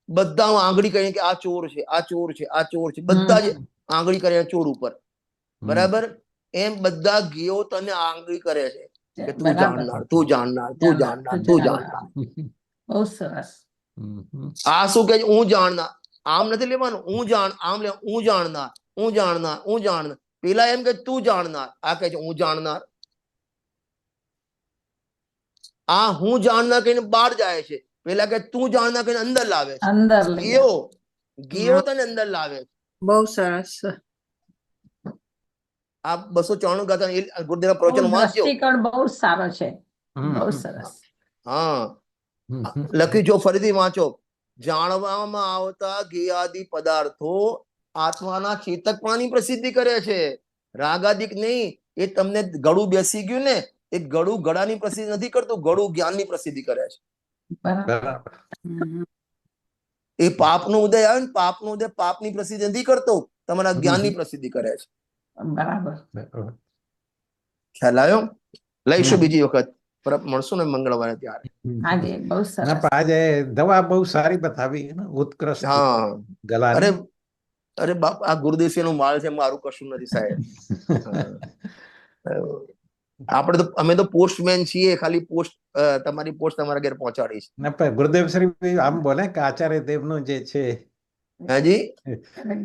[SPEAKER 1] બધા આંગળી કરીને કે આ ચોર છે, આ ચોર છે, આ ચોર છે, બધા જ આંગળી કરે ચોર ઉપર. બરાબર? એમ બધા ગેયો તને આંગળી કરે છે કે તું જાણનાર, તું જાણનાર, તું જાણનાર, તું જાણનાર.
[SPEAKER 2] બહુ સરસ.
[SPEAKER 1] આ શું કે હું જાણનાર? આમ નથી લેવાનું, હું જાણ, આમ લે, હું જાણનાર, હું જાણનાર, હું જાણનાર. પેલા એમ કે તું જાણનાર, આ કહે છે હું જાણનાર. આ હું જાણનાર કહીને બહાર જાય છે, પેલા કે તું જાણનાર કહીને અંદર લાવે છે.
[SPEAKER 2] અંદર
[SPEAKER 1] ગેયો તને અંદર લાવે છે.
[SPEAKER 6] બહુ સરસ.
[SPEAKER 1] આ 294 ગાથા ગુરુદેવના પ્રવચન વાંચજો.
[SPEAKER 2] દ્રષ્ટિકોણ બહુ સારો છે. બહુ સરસ.
[SPEAKER 1] હા, લખી જો, ફરીથી વાંચો. જાણવામાં આવતા ગેયાદિ પદાર્થો આત્માના ચેતકપણાની પ્રસિદ્ધિ કરે છે, રાગાદિક નહીં. એ તમને ગળું બેસી ગયું ને, એ ગળું ગળાની પ્રસિદ્ધિ નથી કરતું, ગળું જ્ઞાનની પ્રસિદ્ધિ કરે છે. એ પાપનો ઉદય આવે ને, પાપનો ઉદય પાપની પ્રસિદ્ધિ નથી કરતો, તમારા જ્ઞાનની પ્રસિદ્ધિ કરે છે.
[SPEAKER 2] બરાબર.
[SPEAKER 1] ખ્યાલ આવ્યો? લઈશું બીજી વખત, મળશું ને મંગળવારે ત્યારે.
[SPEAKER 2] આજે બહુ સરસ.
[SPEAKER 4] આજે દવા બહુ સારી બતાવી, ઉત્કૃષ્ટ.
[SPEAKER 1] હા,
[SPEAKER 4] અરે
[SPEAKER 1] અરે બાપ, આ ગુરુદેવ નું માલ છે, મારું કશું નથી સાહેબ. આપણે તો, અમે તો પોસ્ટમેન છીએ, ખાલી પોસ્ટ, તમારી પોસ્ટ તમારા ઘરે પહોંચાડીશ.
[SPEAKER 4] ગુરુદેવ શ્રી આમ બોલે કે આચાર્ય દેવ નું જે છે,
[SPEAKER 1] હાજી,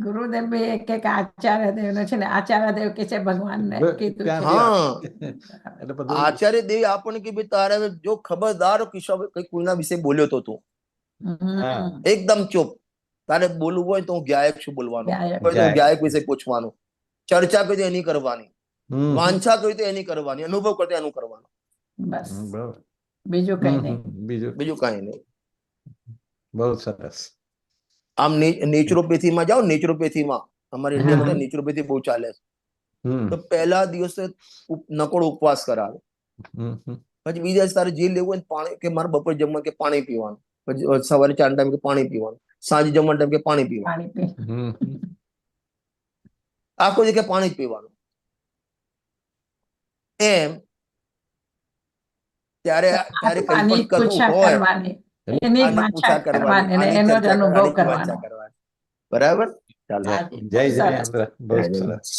[SPEAKER 2] ગુરુદેવ કે આચાર્ય દેવ નો છે ને, આચાર્ય દેવ કે છે ભગવાન ને કીધું છે.
[SPEAKER 1] હા, આચાર્ય દેવ આપણને કે ભાઈ તારે જો ખબરદાર કોઈના વિશે બોલ્યો તો તું એકદમ ચૂપ. તારે બોલવું હોય તો હું ગાયક છું બોલવાનું, ગાયક વિશે પૂછવાનું, ચર્ચા કરી તો એની કરવાની, વાંછા કરી તો એની કરવાની, અનુભવ કરતો એનું કરવાનું.
[SPEAKER 2] બસ, બીજું કઈ નહીં.
[SPEAKER 1] બીજું કઈ નહીં.
[SPEAKER 4] બહુ સરસ.
[SPEAKER 1] આમ નેચરોપેથીમાં જાઓ, નેચરોપેથીમાં અમારે ઇન્ડિયામાં નેચરોપેથી બહુ ચાલે છે. તો પહેલા દિવસે નકોડો ઉપવાસ કરાવે, પછી બીજા દિવસે તારે જે લેવું હોય પાણી, કે મારે બપોરે જમવા કે પાણી પીવાનું, પછી સવારે 4 ટાઈમ કે પાણી પીવાનું, સાંજે જમવા ટાઈમ કે પાણી પીવાનું, આખો દિવસ કે પાણી જ પીવાનું. એમ ત્યારે કઈ પણ કરવું હોય બરાબર. ચાલો,
[SPEAKER 4] જય જય, બહુ સરસ.